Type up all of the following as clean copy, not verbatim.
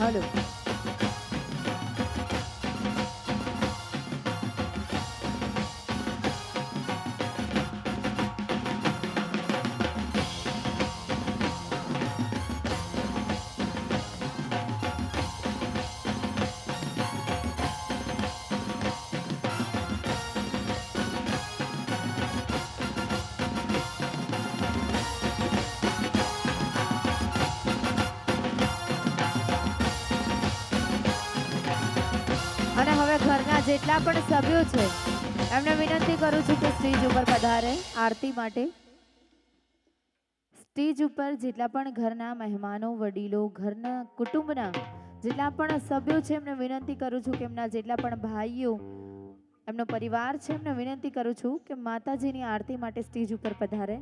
Hello. અને હવે ઘરના જેટલા પણ સભ્યો છે એમને વિનંતી કરું છું કે સ્ટેજ ઉપર પધારે આરતી માટે. સ્ટેજ ઉપર જેટલા પણ ઘરના મહેમાનો, વડીલો, ઘરના કુટુંબના જેટલા પણ સભ્યો છે એમને વિનંતી કરું છું કે એમના જેટલા પણ ભાઈઓ, એમનો પરિવાર છે એમને વિનંતી કરું છું કે માતાજીની આરતી માટે સ્ટેજ ઉપર પધારે.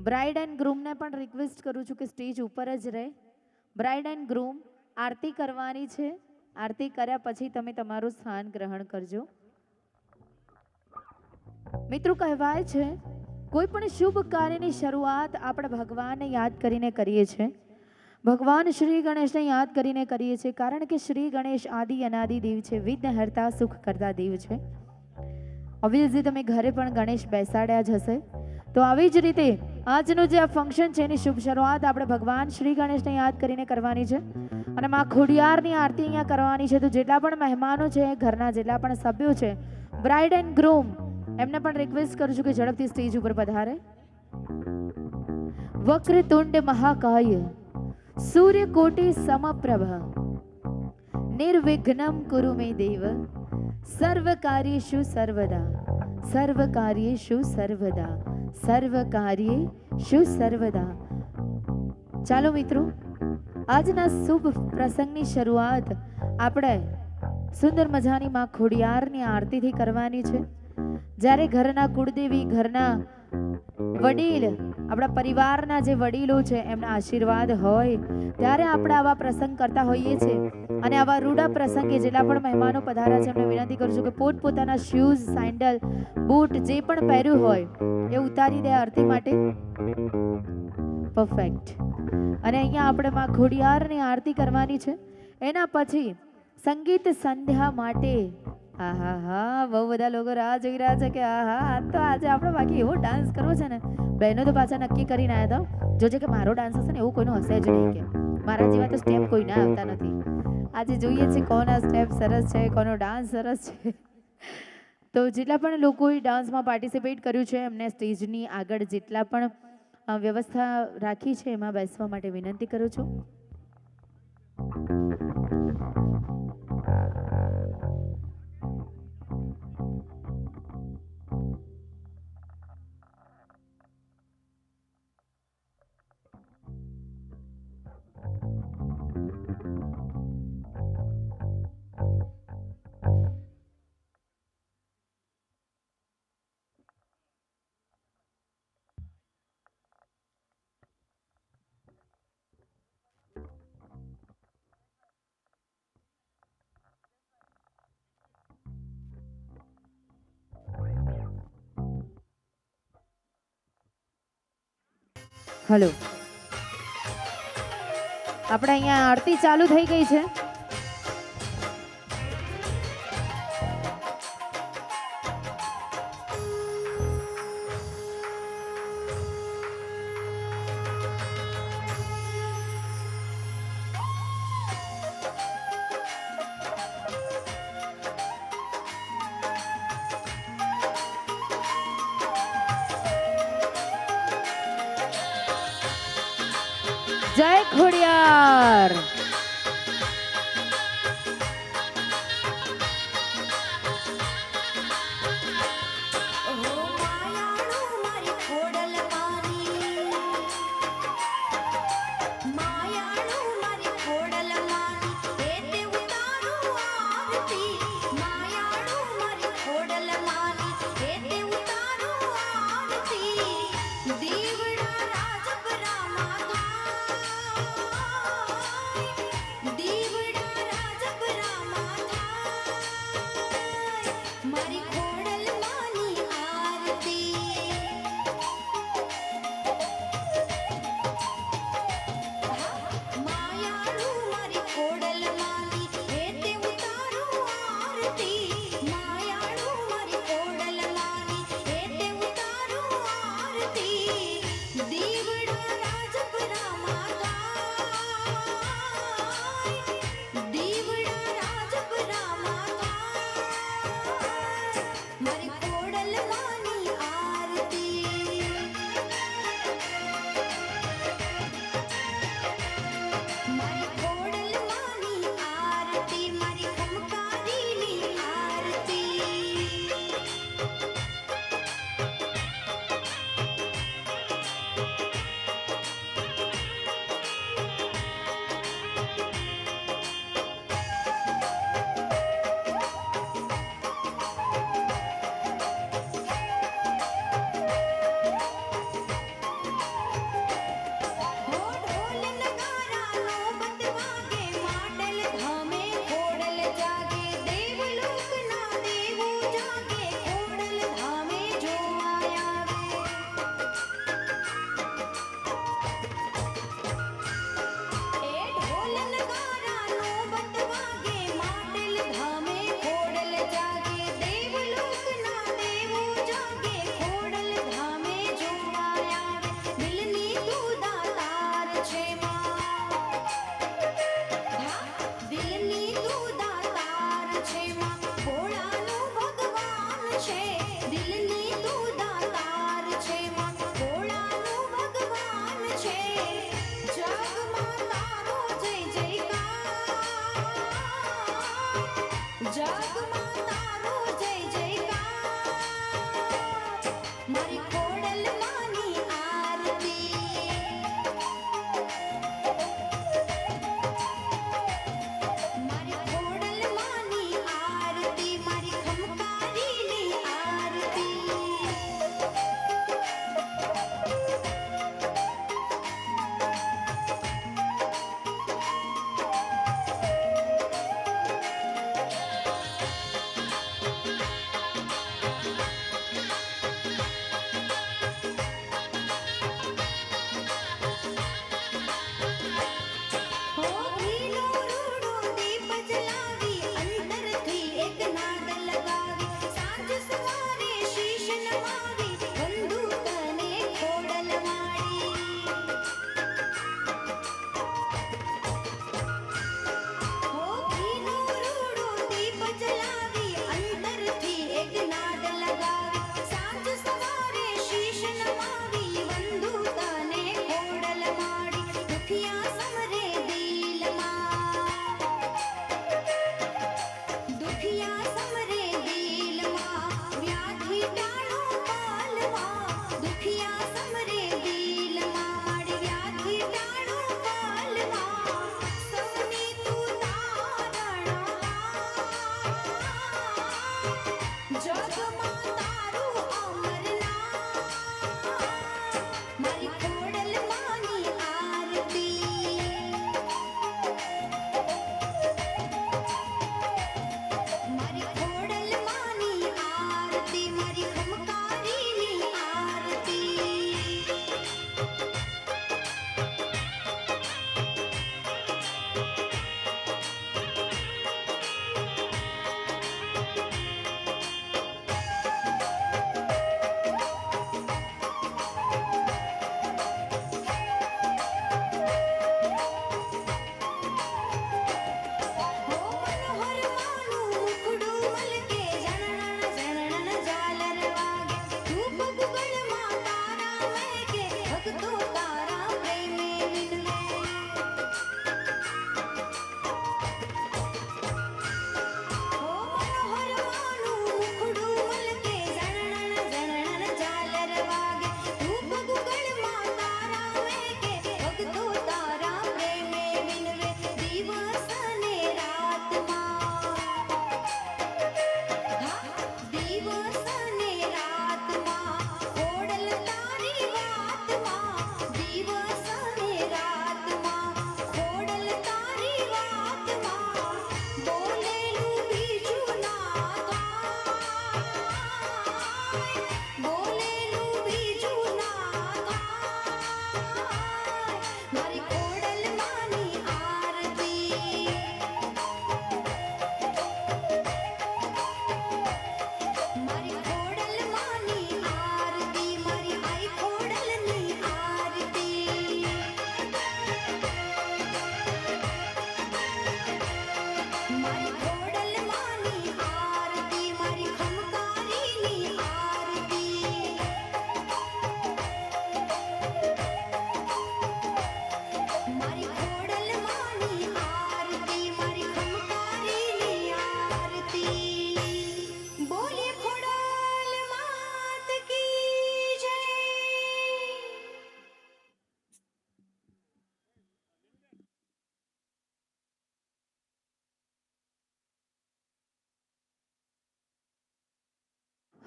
બ્રાઇડ એન્ડ ગ્રૂમને પણ રિક્વેસ્ટ કરું છું કે સ્ટેજ ઉપર જ રહે. બ્રાઇડ એન્ડ ગ્રૂમ આરતી કરવાની છે. આરતી કર્યા પછી તમે તમારું સ્થાન ગ્રહણ કરજો. મિત્રો, કહેવાય છે કોઈ પણ શુભ કાર્યની શરૂઆત આપણે ભગવાનને યાદ કરીને કરીએ છીએ. ભગવાન શ્રી ગણેશને યાદ કરીને કરીએ છીએ, કારણ કે શ્રી ગણેશ આદિ અનાદિ દેવ છે, વિઘ્નહર્તા સુખ કરતા દેવ છે. ઓબ્વિયસલી તમે ઘરે પણ ગણેશ બેસાડ્યા જ હશે. તો આવી જ રીતે આજનું જે આ ફંક્શન છે એની શુભ શરૂઆત આપણે ભગવાન શ્રી ગણેશને યાદ કરીને કરવાની છે અને માં ખોડિયારની આરતી અહીંયા કરવાની છે. તો જેટલા પણ મહેમાનો છે, ઘરના જેટલા પણ સભ્યો છે, બ્રાઇડ એન્ડ ગ્રૂમ, એમને પણ રિક્વેસ્ટ કરું છું કે ઝડપથી સ્ટેજ ઉપર પધારે. વક્રતુંડ મહાકાય સૂર્યકોટિ સમપ્રભ નિર્વિઘ્નમ કુરુ મે દેવ સર્વ કાર્યેષુ સર્વદા સર્વ કાર્યેષુ સર્વદા સર્વ કાર્યેષુ સર્વદા. ચાલો મિત્રો, આજના શુભ પ્રસંગની શરૂઆત આપણે સુંદર મજાની માં ખોડિયારની આરતીથી કરવાની છે. જ્યારે ઘરના કુળદેવી, ઘરના વડીલ, આપણા પરિવારના જે વડીલો છે એમના આશીર્વાદ હોય ત્યારે આપણે આવા પ્રસંગ કરતા હોઈએ છીએ. અને આવા રૂડા પ્રસંગે જેટલા પણ મહેમાનો પધાર્યા છે એમને વિનંતી કરું છું કે પોતપોતાના શૂઝ, સેન્ડલ, બૂટ જે પણ પહેર્યું હોય એ ઉતારી દે આરતી માટે. પરફેક્ટ. અને અહીંયા આપણે માં ખોડિયારની આરતી કરવાની છે. એના પછી સંગીત સંધ્યા માટે આહા હા, બહુ બધા લોકો રાહ જોઈ રહ્યા છે કે આહા આ તો આજે આપણે બાકી એવો ડાન્સ કરવો છે ને. બહેનો તો પાછા નક્કી કરીને આવ્યા હતા, જોજે કે મારો ડાન્સ હશે ને એવું કોઈનો હશે જ નહીં, કે મારા જેવા તો સ્ટેપ કોઈના આવતા નથી. આજે જોઈએ છે કોના સ્ટેપ સરસ છે, કોનો ડાન્સ સરસ છે. તો જેટલા પણ લોકોએ ડાન્સમાં પાર્ટિસિપેટ કર્યું છે એમને સ્ટેજની આગળ જેટલા પણ વ્યવસ્થા રાખી છે એમાં બેસવા માટે વિનંતી કરું છું. હલો, આપણે અહીંયા આરતી ચાલુ થઈ ગઈ છે. જય ખોડિયાર. દેવડા રાજપરામાં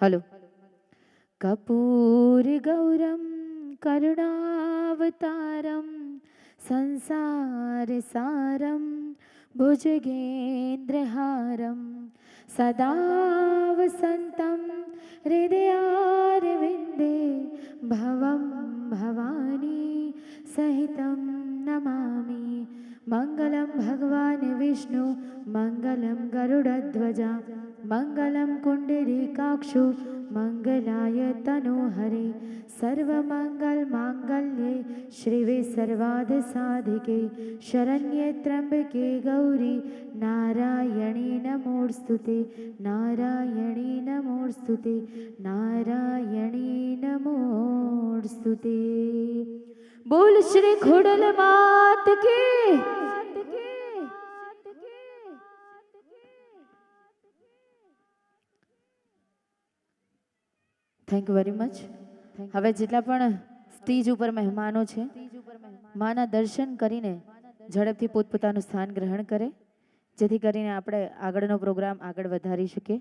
हेलो। कर्पूरगौरं करुणावतारं संसारसारं भुजगेन्द्रहारं सदा वसन्तं हृदयारविन्दे भवं भवानी सहितं नमामि। मङ्गलं भगवान् विष्णु मङ्गलं गरुडध्वजा मङ्गलं कुण्डलीकाक्षु मङ्गलाय तनोहरे सर्वमङ्गलमाङ्गल्ये शिवे सर्वार्थसाधिके शरण्ये त्र्यम्बके गौरी नारायणी नमोस्तुते नारायणी नमोस्तुते नारायणी नमोस्तुते। बोल श्री खोडल मात की। Thank you very much. હવે જેટલા પણ સ્ટેજ ઉપર મહેમાનો છે માના દર્શન કરીને ઝડપથી પોતપોતાનું સ્થાન ગ્રહણ કરે, જેથી કરીને આપણે આગળનો પ્રોગ્રામ આગળ વધારી શકીએ.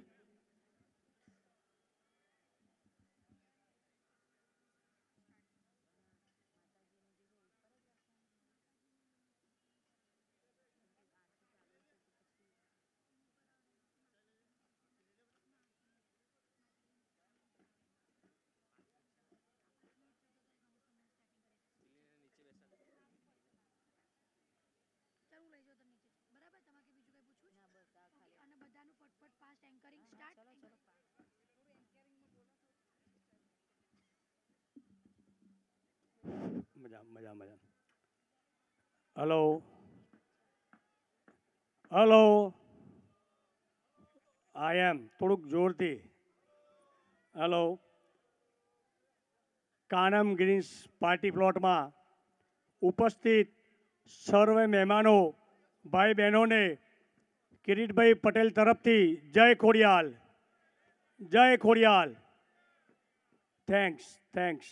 મજા મજા મજા. હલો હલો, આઈ એમ થોડુંક જોરથી. હલો, કાનમ ગ્રીન્સ પાર્ટી પ્લોટમાં ઉપસ્થિત સર્વે મહેમાનો ભાઈ બહેનોને કિરીટભાઈ પટેલ તરફથી જય ખોડિયાલ, જય ખોડિયાલ. Thanks thanks.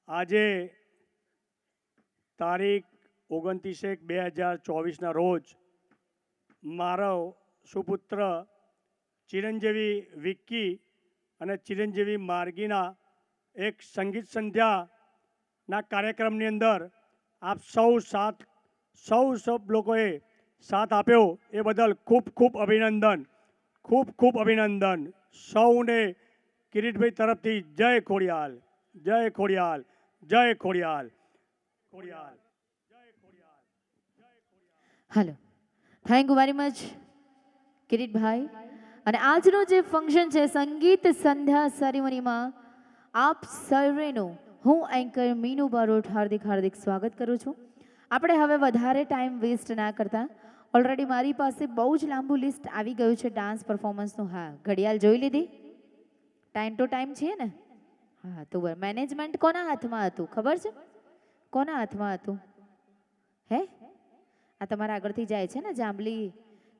આજે તારીખ 29/1/2024ના રોજ મારો સુપુત્ર ચિરંજીવી વિક્કી અને ચિરંજીવી માર્ગીના એક સંગીત સંધ્યાના કાર્યક્રમની અંદર આપ સૌ લોકોએ સાથ આપ્યો એ બદલ ખૂબ ખૂબ અભિનંદન, ખૂબ ખૂબ અભિનંદન. સૌને કિરીટભાઈ તરફથી જય ખોડિયાલ, જય ખોડિયાલ, જય ખોડિયાલ, ખોડિયાલ. હાલો, thank you very much Kiritbhai. અને આજનું જે ફંક્શન છે સંગીત સંધ્યા સેરેમનીમાં આપ સર્વેનું હું એન્કર મીનુ બારોટ હાર્દિક હાર્દિક સ્વાગત કરું છું. આપણે હવે વધારે ટાઈમ વેસ્ટ ના કરતા, ઓલરેડી મારી પાસે બહુ જ લાંબુ લિસ્ટ આવી ગયું છે ડાન્સ પરફોર્મન્સનું. હા, ઘડિયાળ જોઈ લીધી? ટાઈમ ટુ ટાઈમ છે ને? હા, તો મેનેજમેન્ટ કોના હાથમાં હતું ખબર છે? કોના હાથમાં હતું? હે, આ તમારા આગળથી જાય છે ને જાંબલી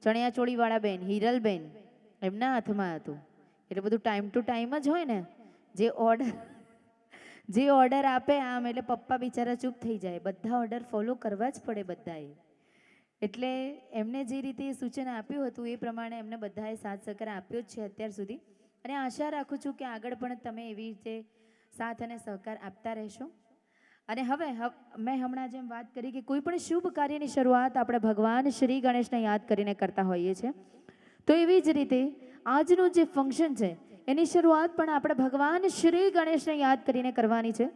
ચણિયાચોળીવાળા બેન હિરલબેન, એમના હાથમાં હતું. એટલે બધું ટાઈમ ટુ ટાઈમ જ હોય ને. જે ઓર્ડર આપે આમ એટલે પપ્પા બિચારા ચૂપ થઈ જાય. બધા ઓર્ડર ફોલો કરવા જ પડે બધાએ. એટલે એમને જે રીતે સૂચન આપ્યું હતું એ પ્રમાણે એમને બધાએ સાથ સહકાર આપ્યો જ છે અત્યાર સુધી. અને આશા રાખું છું કે આગળ પણ તમે એવી રીતે સાથ અને સહકાર આપતા રહેશો. અને હવે મેં હમણાં જેમ વાત કરી કે કોઈ પણ શુભ કાર્યની શરૂઆત આપણે ભગવાન શ્રી ગણેશને યાદ કરીને કરતા હોઈએ છીએ, તો એવી જ રીતે આજનું જે ફંક્શન છે એની શરૂઆત પણ આપણે ભગવાન શ્રી ગણેશને યાદ કરીને કરવાની છે.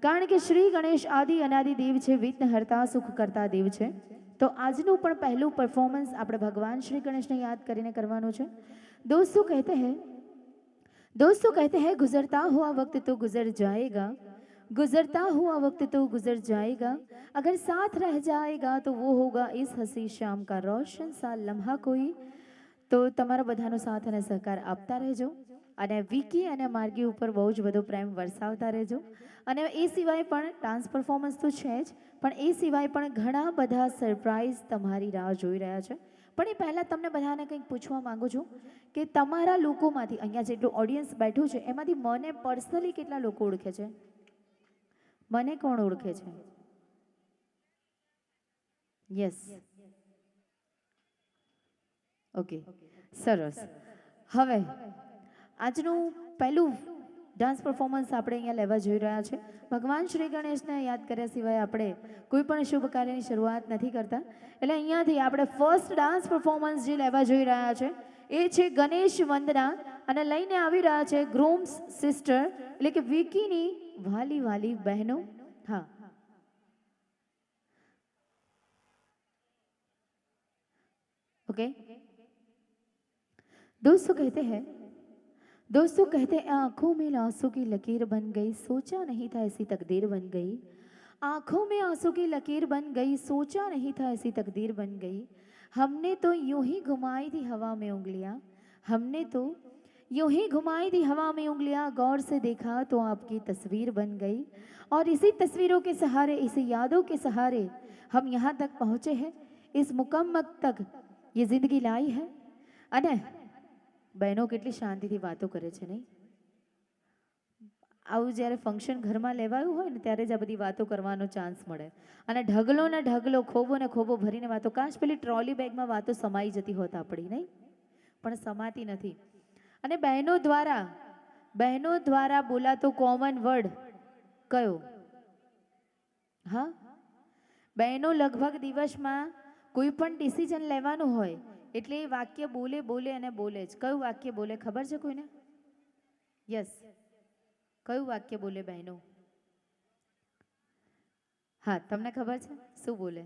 કારણ કે શ્રી ગણેશ આદિ અનાદિ દેવ છે, વિઘ્નહર્તા સુખ કરતા દેવ છે. તો આજનું પણ પહેલું પરફોર્મન્સ આપણે ભગવાન શ્રી ગણેશને યાદ કરીને કરવાનું છે. दोस्तों कहते हैं गुजरता हुआ वक्त तो गुजर जाएगा, गुजरता हुआ वक्त तो गुजर जाएगा, अगर साथ रह जाएगा तो वो होगा इस हंसी शाम का रोशन सा लम्हा कोई. તો તમારા બધાનો સાથ અને સહકાર આપતા રહેજો અને વિકી અને માર્ગી ઉપર બહુ જ બધો પ્રેમ વરસાવતા રહેજો. અને એ સિવાય પણ ડાન્સ પરફોર્મન્સ તો છે જ, પણ એ સિવાય પણ ઘણા બધા સરપ્રાઈઝ તમારી રાહ જોઈ રહ્યા છે. પણ એ પહેલાં તમને બધાને કંઈક પૂછવા માંગુ છું કે તમારા લોકોમાંથી અહીંયા જેટલું ઓડિયન્સ બેઠું છે એમાંથી મને પર્સનલી કેટલા લોકો ઓળખે છે? મને કોણ ઓળખે છે? યસ, ઓકે, સરસ. હવે આજનું પહેલું ડાન્સ પરફોર્મન્સ આપણે અહીંયા લેવા જઈ રહ્યા છે. ભગવાન શ્રી ગણેશને યાદ કર્યા સિવાય આપણે કોઈ પણ શુભ કાર્યની શરૂઆત નથી કરતા. એટલે અહીંયાથી આપણે ફર્સ્ટ ડાન્સ પરફોર્મન્સ જે લેવા જઈ રહ્યા છે એ છે ગણેશ વંદના, અને લઈને આવી રહ્યા છે ગ્રૂમ્સ સિસ્ટર એટલે કે વિકીની વાલી વાલી બહેનો. હા, ओके. दोस्तों कहते हैं आंखों में आंसू की लकीर बन गई, सोचा नहीं था ऐसी तकदीर बन गई. आंखों में आंसू की लकीर बन गई, सोचा नहीं था ऐसी तकदीर बन गई. हमने तो यूं ही घुमाई थी हवा में उंगलियां, हमने तो यूं ही घुमाई थी हवा में उंगलियां, गौर से देखा तो आपकी तस्वीर बन गई. और इसी तस्वीरों के सहारे, इसी यादों के सहारे हम यहाँ तक पहुँचे हैं, इस मुकम्मल तक ये जिंदगी लाई है. અને બહેનો કેટલી શાંતિથી વાતો કરે છે નહીં? આવું જ્યારે ફંક્શન ઘરમાં લેવાયું હોય ને ત્યારે જ આ બધી વાતો કરવાનો ચાન્સ મળે. અને ઢગલો ને ઢગલો, ખોબો ને ખોબો ભરીને વાતો, કાશ પેલી ટ્રોલી બેગમાં વાતો સમાઈ જતી હોત આપણી, નહીં? પણ સમાતી નથી. અને બહેનો દ્વારા બોલાતો કોમન વર્ડ કયો? હા, બહેનો લગભગ દિવસમાં કોઈ પણ ડિસિઝન લેવાનું હોય એટલે એ વાક્ય બોલે અને બોલે જ. કયું વાક્ય બોલે ખબર છે કોઈને? યસ, કયું વાક્ય બોલે બહેનો? હા, તમને ખબર છે શું બોલે?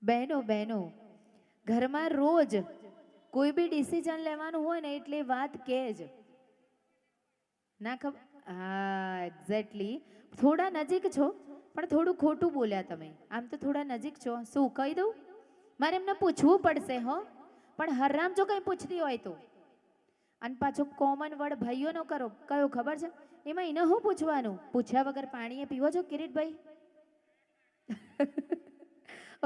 બહેનો ઘરમાં રોજ કોઈ બી ડિસિઝન લેવાનું હોય ને એટલે વાત કે જ. ના ખબર? હા, એક્ઝેક્ટલી. થોડા નજીક છો પણ થોડું ખોટું બોલ્યા તમે. આમ તો થોડા નજીક છો. શું કહી દઉં? મારે એમને પૂછવું પડશે હો, પણ હરરામ જો કંઈ પૂછતી હોય તો. અને પાછો કોમન વર્ડ ભાઈઓનો કરો, કયો ખબર છે? એમાં એને શું પૂછવાનું? પૂછ્યા વગર પાણી પીવો છો Kiritbhai?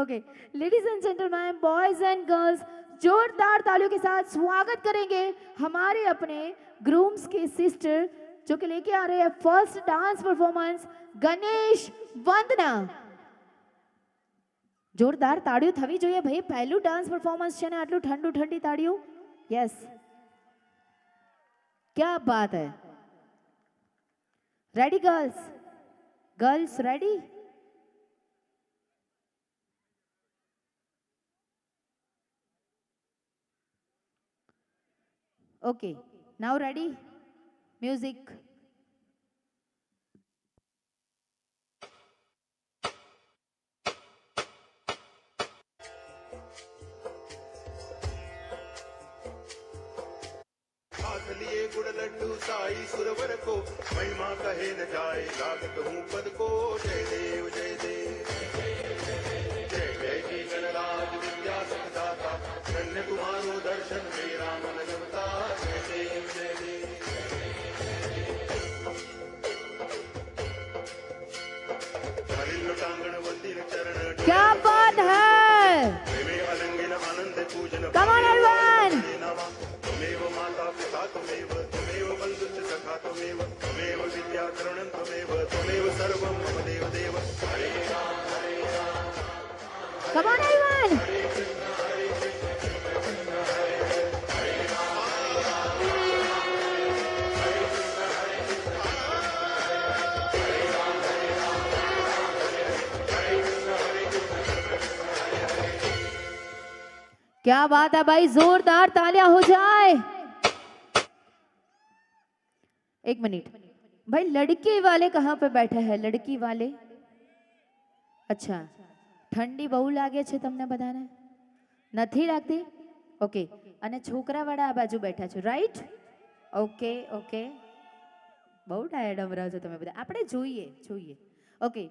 Okay, ladies and gentleman, boys and girls, जोरदार तालियों के साथ स्वागत करेंगे हमारे अपने ग्रूम्स के सिस्टर जो कि लेके आ रहे हैं फर्स्ट डांस परफॉर्मेंस, गणेश वंदना. जोरदार ताड़ियों थवी જોઈએ ભાઈ. પહેલું ડાન્સ પરફોર્મન્સ છે ને આટલું ઠંડી તાળીઓ. યસ, क्या बात है. Ready girls ready? Okay, now ready? Music. हाथ लिए गुड़ लड्डू साई सुरवर को, महिमा कहे न जाए लागत हूँ पद को. जय देव जय देव, जय जय जी गणराज विद्या सुखदाता, धन्य तुम्हारो दर्शन मेरा मन रमता. जय देव जय देव. हरिल लुटांगण वंदिर चरण, क्या बात है. प्रेमे अलंगिन आनंद पूजन. Come on everyone. त्वमेव माता पिता त्वमेव, त्वमेव बन्धुश्च सखा त्वमेव, त्वमेव विद्या करुणं त्वमेव, त्वमेव सर्वं मम देव देव. हरे राम हरे राम. Come on everyone. क्या बात है भाई, जोरदार तालियां हो जाए. एक मिनट भाई, लड़के वाले कहाँ पे बैठे हैं? लड़की वाले? अच्छा, ઠંડી બહુ લાગે છે તમને બધાને? નથી લાગતી? ઓકે. અને છોકરાવાળા આ બાજુ બેઠા છે, રાઈટ? ઓકે ઓકે, બહુ ટાયર્ડ અમરાવ છો તમે બધા. આપણે જોઈએ. ઓકે,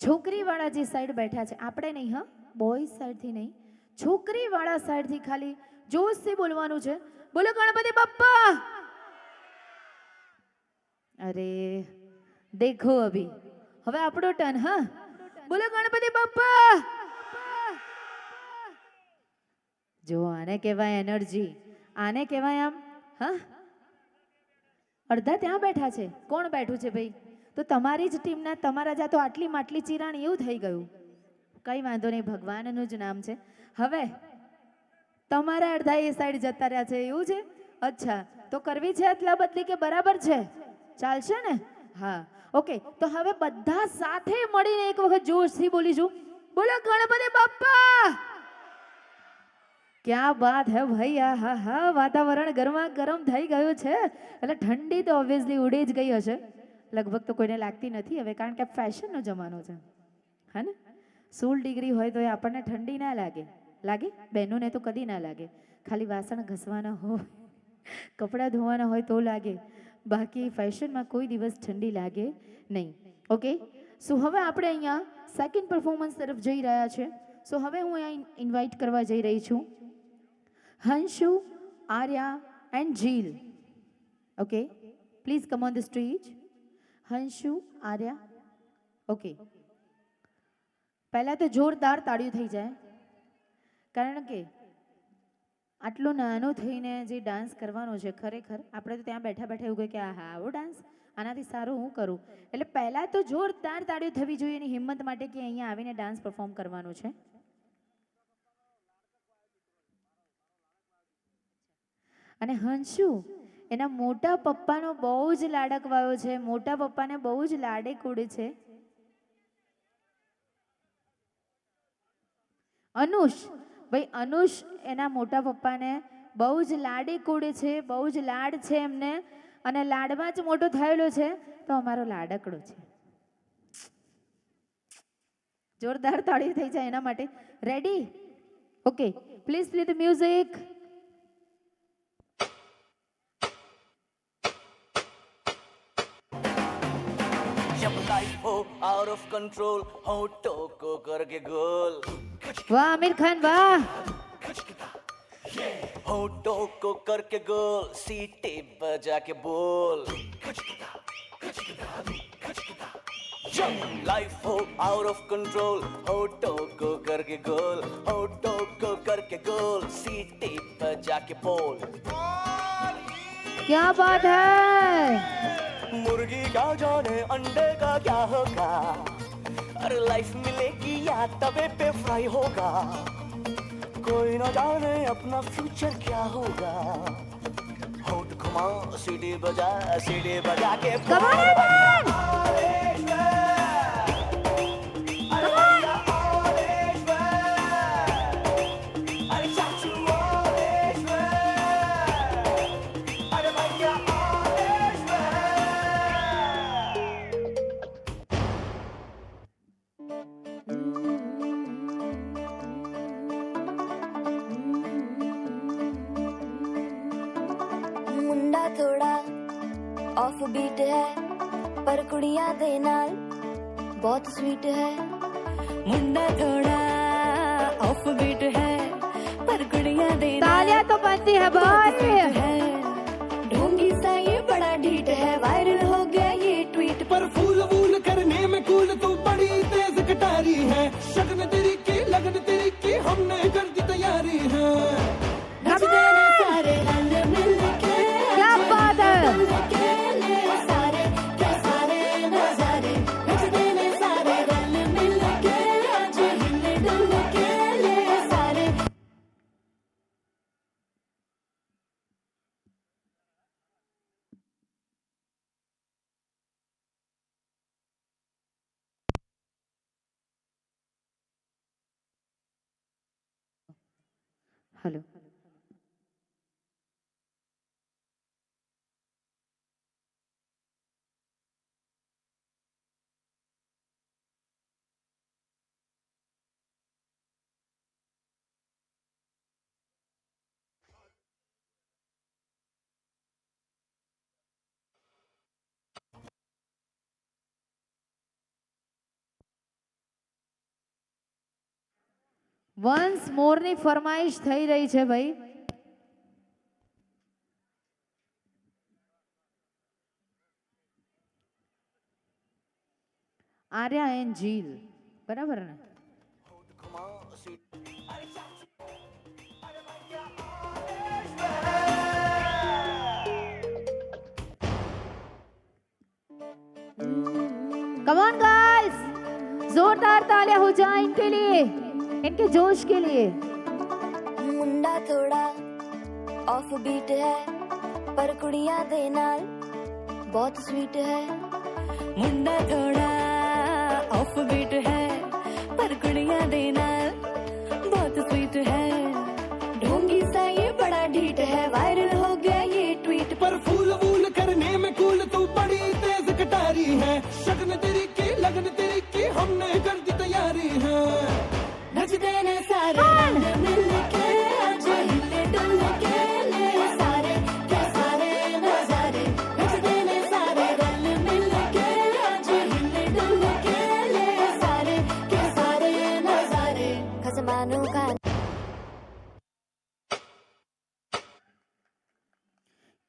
છોકરીવાળા જે સાઈડ બેઠા છે, આપણે નહીં હા, બોયઝ સાઈડથી નહીં, છોકરીવાળા સાઈડથી ખાલી જોશથી બોલવાનું છે. બોલો ગણપતિ બાપ્પા. અરે દેખો અભી, હવે આપણો ટર્ન. હા, બોલો ગણપતિ બાપ્પા. જો આને કહેવાય એનર્જી, આને કહેવાય આમ. હા, અડધા ત્યાં બેઠા છે. કોણ બેઠું છે ભાઈ? તો તમારી જ ટીમના તમારા જા તો આટલી માટલી ચિરાણ એવું થઈ ગયું. કઈ વાંધો નહીં, ભગવાનનું જ નામ છે. હવે તમારા અડધા એ સાઈડ જતા રહ્યા છે એવું છે? અચ્છા, તો કરવી છે અદલા બદલી કે બરાબર છે? ચાલશે ને? હા, ઓકે. તો હવે બધા સાથે મળીને એક વખત જોશથી બોલીશું, બોલો ગણપતિ બાપ્પા. ક્યાં બાત હે ભાઈ. હા હા, વાતાવરણ ગરમા ગરમ થઈ ગયું છે. એટલે ઠંડી તો ઓબ્વિયસલી ઉડી જ ગઈ હશે. લગભગ તો કોઈને લાગતી નથી હવે, કારણ કે ફેશનનો જમાનો છે. હા ને? 16 ડિગ્રી હોય તો એ આપણને ઠંડી ના લાગે. લાગે? બહેનોને તો કદી ના લાગે. ખાલી વાસણ ઘસવાના હોય, કપડાં ધોવાના હોય તો લાગે, બાકી ફેશનમાં કોઈ દિવસ ઠંડી લાગે નહીં. ઓકે, સો હવે આપણે અહીંયા સેકન્ડ પરફોર્મન્સ તરફ જઈ રહ્યા છે. સો હવે હું અહીંયા ઇન્વાઇટ કરવા જઈ રહી છું Hanshu, Arya and Jeel. Okay, please come on the stage. Hanshu, Arya. Okay, પહેલા તો જોરદાર તાળીઓ થઈ જાય, કારણ કે આટલો નાનો થઈને જે ડાન્સ કરવાનો છે ખરેખર આપણે તો ત્યાં બેઠા બેઠા એવું કહે કે હા આવો ડાન્સ આનાથી સારું હું કરું એટલે પહેલાં તો જોરદાર તાળીઓ થવી જોઈએ એની હિંમત માટે કે અહીંયા આવીને ડાન્સ પરફોર્મ કરવાનો છે. અને હંશુ એના મોટા પપ્પાનો બહુ જ લાડકવાયો છે, મોટા પપ્પાને બહુ જ લાડે કુડે છે. અનુષ ભાઈ અનુષ એના મોટા પપ્પાને બહુ જ લાડે કુડે છે, બહુ જ લાડ છે એમને અને લાડમાં જ મોટો થયેલો છે તો અમારો લાડકડો છે. જોરદાર તાળી થઈ જાય એના માટે. Ready? Okay, please play the music. जब लाइफ हो आउट ऑफ कंट्रोल होठों को करके गोल વાહ આમિર ખાન વાહ. होठों को करके गोल सीटी बजा के बोल जब लाइफ हो आउट ऑफ कंट्रोल होठों को करके गोल होठों को करके गोल सीटी बजा के बोल क्या बात है. मुर्गी क्या जाने अंडे का क्या होगा अरे लाइफ मिलेगी या तवे पे फ्राई होगा कोई ना जाने अपना फ्यूचर क्या होगा होठ घुमा सीढ़ी बजा के Come on, everyone! मुंडा थोड़ा ऑफ बीट है पर कुड़ियां दे नाल बहुत स्वीट है. मुंडा थोड़ा ऑफ बीट है पर कुड़ियां दे नाल तालियां तो बनती है भाई. ढोंगी सा ये बड़ा ढीठ है वायरल हो गया ये ट्वीट पर फूल वूल करने में कूल तू बड़ी तेज कटारी है शगन तेरी की लगन तेरी की हमने कर दी तैयारी है नच देने सारे रंग मिल के क्या बात है. खेले सारे के सारे नजारे नच देने सारे रंग मिल के आज हिले डुल के ले सारे. हेलो. વન્સ મોરની ફરમાઈશ થઈ રહી છે ભાઈ. આર્યા એન્ડ જીલ બરાબર ને? घुमा सीढ़ी कम ऑन गाइस, जोरदार तालियां हो जाए इनके लिए, इनके जोश के लिए. मुंडा थोड़ा ऑफ बीट है पर कुड़ियां दे नाल बहुत स्वीट है. मुंडा थोड़ा ऑफ बीट है पर कुड़ियां दे नाल बहुत स्वीट है. ढोंगी सा ये बड़ा ढीठ है वायरल हो गया ये ट्वीट पर फूल वूल करने में कूल तू बड़ी तेज कटारी है शगन तेरी की लगन तेरी की हमने कर दी तैयारी है नच देने सारे रंग मिल के आज हिले डुल के ले सारे के सारे नजारे नच देने सारे रंग मिल के आज हिले डुल के ले सारे के सारे नजारे खसमानों का.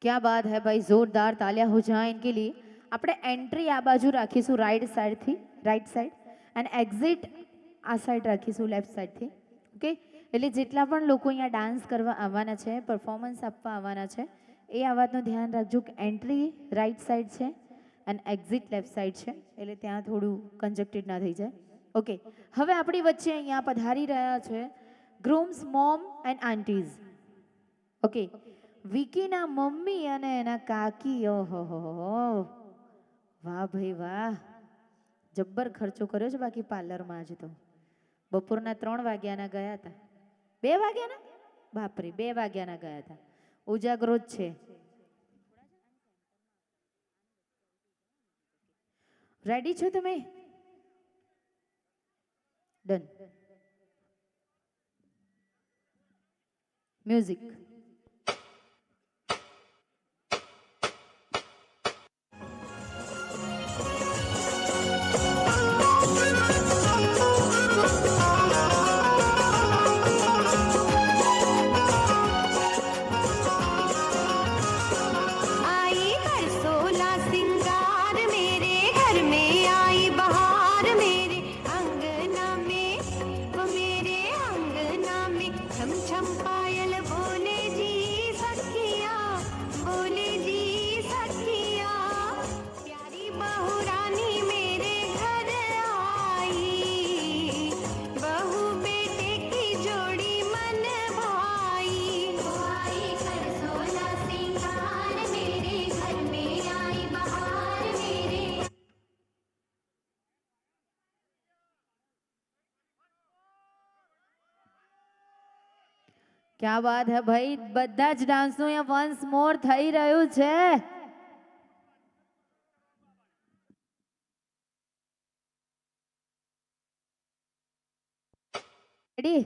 क्या बात है भाई, जोरदार तालियां हो जाए इनके लिए. આપણે એન્ટ્રી આ બાજુ રાખીશું રાઈટ સાઈડથી, રાઈટ સાઈડ, અને એક્ઝિટ આ સાઈડ રાખીશું લેફ્ટ સાઈડથી. ઓકે, એટલે જેટલા પણ લોકો અહીંયા ડાન્સ કરવા આવવાના છે, પરફોર્મન્સ આપવા આવવાના છે, એ આ વાતનું ધ્યાન રાખજો કે એન્ટ્રી રાઈટ સાઈડ છે અને એક્ઝિટ લેફ્ટ સાઈડ છે, એટલે ત્યાં થોડું કન્જક્ટેડ ના થઈ જાય. ઓકે, હવે આપણી વચ્ચે અહીંયા પધારી રહ્યા છે ગ્રૂમ્સ મોમ એન્ડ આંટીઝ. ઓકે, વિકીના મમ્મી અને એના કાકી. ઓહો, વાહ ભાઈ વાહ, જબ્બર ખર્ચો કર્યો છે બાકી પાર્લરમાં. આજે તો બપોરના 3 વાગ્યાના ગયા હતા. 2 વાગ્યાના? બાપરે, 2 વાગ્યાના ગયા હતા. ઉજાગરો જ છે. રેડી છો તમે? ડન. મ્યુઝિક. ક્યા બાત હે ભાઈ, બધા જ ડાન્સનું અહીંયા વન્સ મોર થઈ રહ્યું છે. રેડી?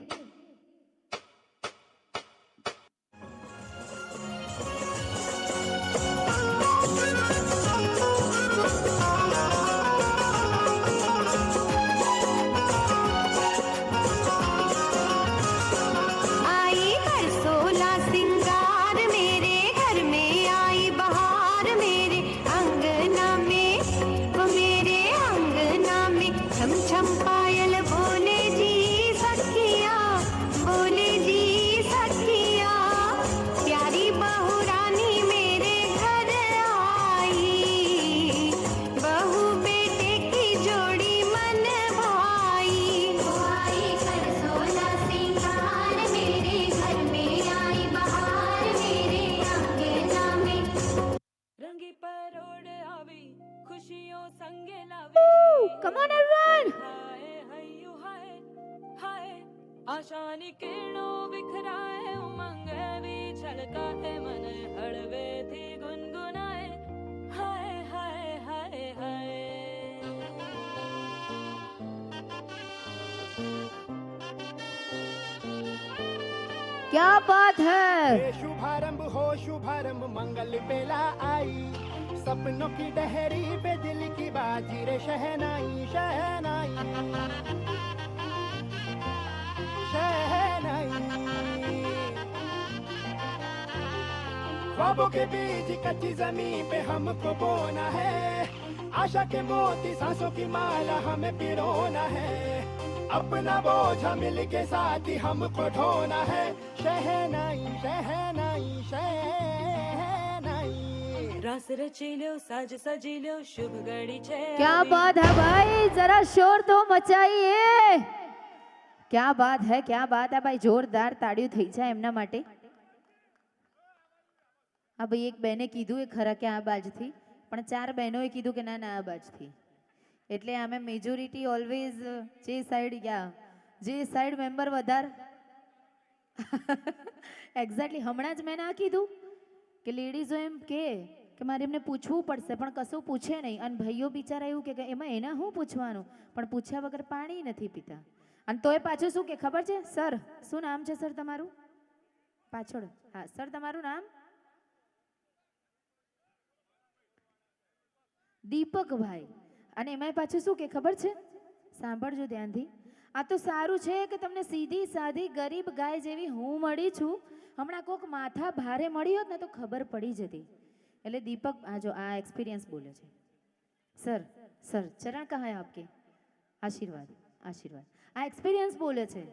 Come on everyone! आशानी किरणों बिखराए उमंग भी छलकाए मन हड़वे थी गुनगुनाए हाय हाय हाय हाय. क्या बात है. शुभारंभ मंगल बेला आई, सपनों की डहरी पे दिल की बाजी रे शहनाई शहनाई शहनाई. ख्वाबों के बीच कच्ची जमीन पे हमको बोना है, आशा के मोती सांसों की माला हमें पिरोना है, अपना बोझ मिल के साथ ही हमको ढोना है. शहनाई शहनाई शहनाई. रस रची लो साज सजी लो शुभ घड़ी छे. क्या बात है भाई, जरा शोर तो मचाइए. क्या बात है, क्या बात है भाई, જોરદાર તાળીઓ થઈ જાય એમના માટે. આ ભાઈ એક બેને કીધું એ ખરા કે આ બાજથી, પણ 4 બહેનોએ કીધું કે ના ના આ બાજથી. એટલે અમે મેજોરિટી ઓલવેઝ જે સાઈડ ગયા, જે સાઈડ મેમ્બર વધાર. એક્ઝેક્ટલી હમણાં જ મેં ના કીધું કે લેડીઝો એમ કે મારે એમને પૂછવું પડશે, પણ કશું પૂછે નહીં. અને ભાઈઓ બિચારા એવું કે એમાં એના શું પૂછવાનું, પણ પૂછ્યા વગર પાણી નથી પીતા. અને તોય પાછું શું કે ખબર છે? સર, શું નામ છે સર તમારું? પાછળ. હા સર, તમારું નામ? દીપકભાઈ. અને એમાંય પાછું શું કે ખબર છે? સાંભળજો ધ્યાનથી. આ તો સારું છે કે તમને સીધી સાધી ગરીબ ગાય જેવી હું મળી છું. હમણાં કોક માથા ભારે મળી હોત ને તો ખબર પડી જતી. એટલે દીપક આ જો આ એક્સપિરિયન્સ બોલે છે. સર સર ચરણ કહા હે આપકે? આશીર્વાદ આશીર્વાદ. આ એક્સપિરિયન્સ બોલે છે.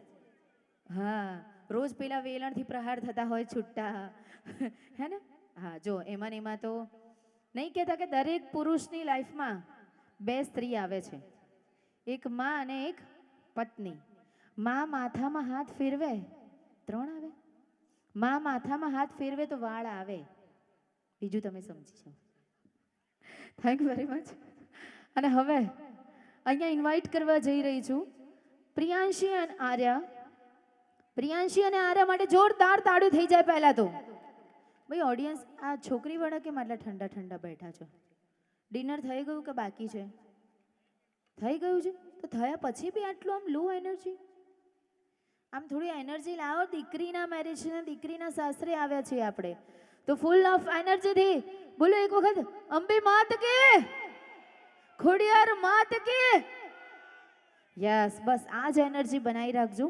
હા રોજ પેલા વેલણથી પ્રહાર થતા હોય છૂટા હે ને હા જો એમાં ને એમાં તો નહીં કહેતા કે દરેક પુરુષની લાઈફમાં બે સ્ત્રી આવે છે, એક માં અને એક પત્ની. માં માથામાં હાથ ફેરવે 3 આવે, માં માથામાં હાથ ફેરવે તો વાળ આવે. બીજું તમે સમજી જાઓ. Thank you very much. અને હવે અહીંયા ઇન્વાઇટ કરવા જઈ રહી છું પ્રિયાંશી અને આર્યા. પ્રિયાંશી અને આર્યા માટે જોરદાર તાળીઓ થઈ જાય પહેલા તો. ભાઈ ઓડિયન્સ આ છોકરીવાળા કેમ આટલા ઠંડા ઠંડા બેઠા છો? ડિનર થઈ ગયું કે બાકી છે? થઈ ગયું છે તો થયા પછી બી આટલું આમ લો એનર્જી. આમ થોડી એનર્જી લાવો. દીકરીના મેરેજ છે, દીકરીના સાસરે આવ્યા છીએ આપણે, તો ફૂલ ઓફ એનર્જીથી બોલો એક વખત અંબે માત કે, ખોડિયાર માત કે. યસ, બસ આ જ એનર્જી બનાવી રાખજો.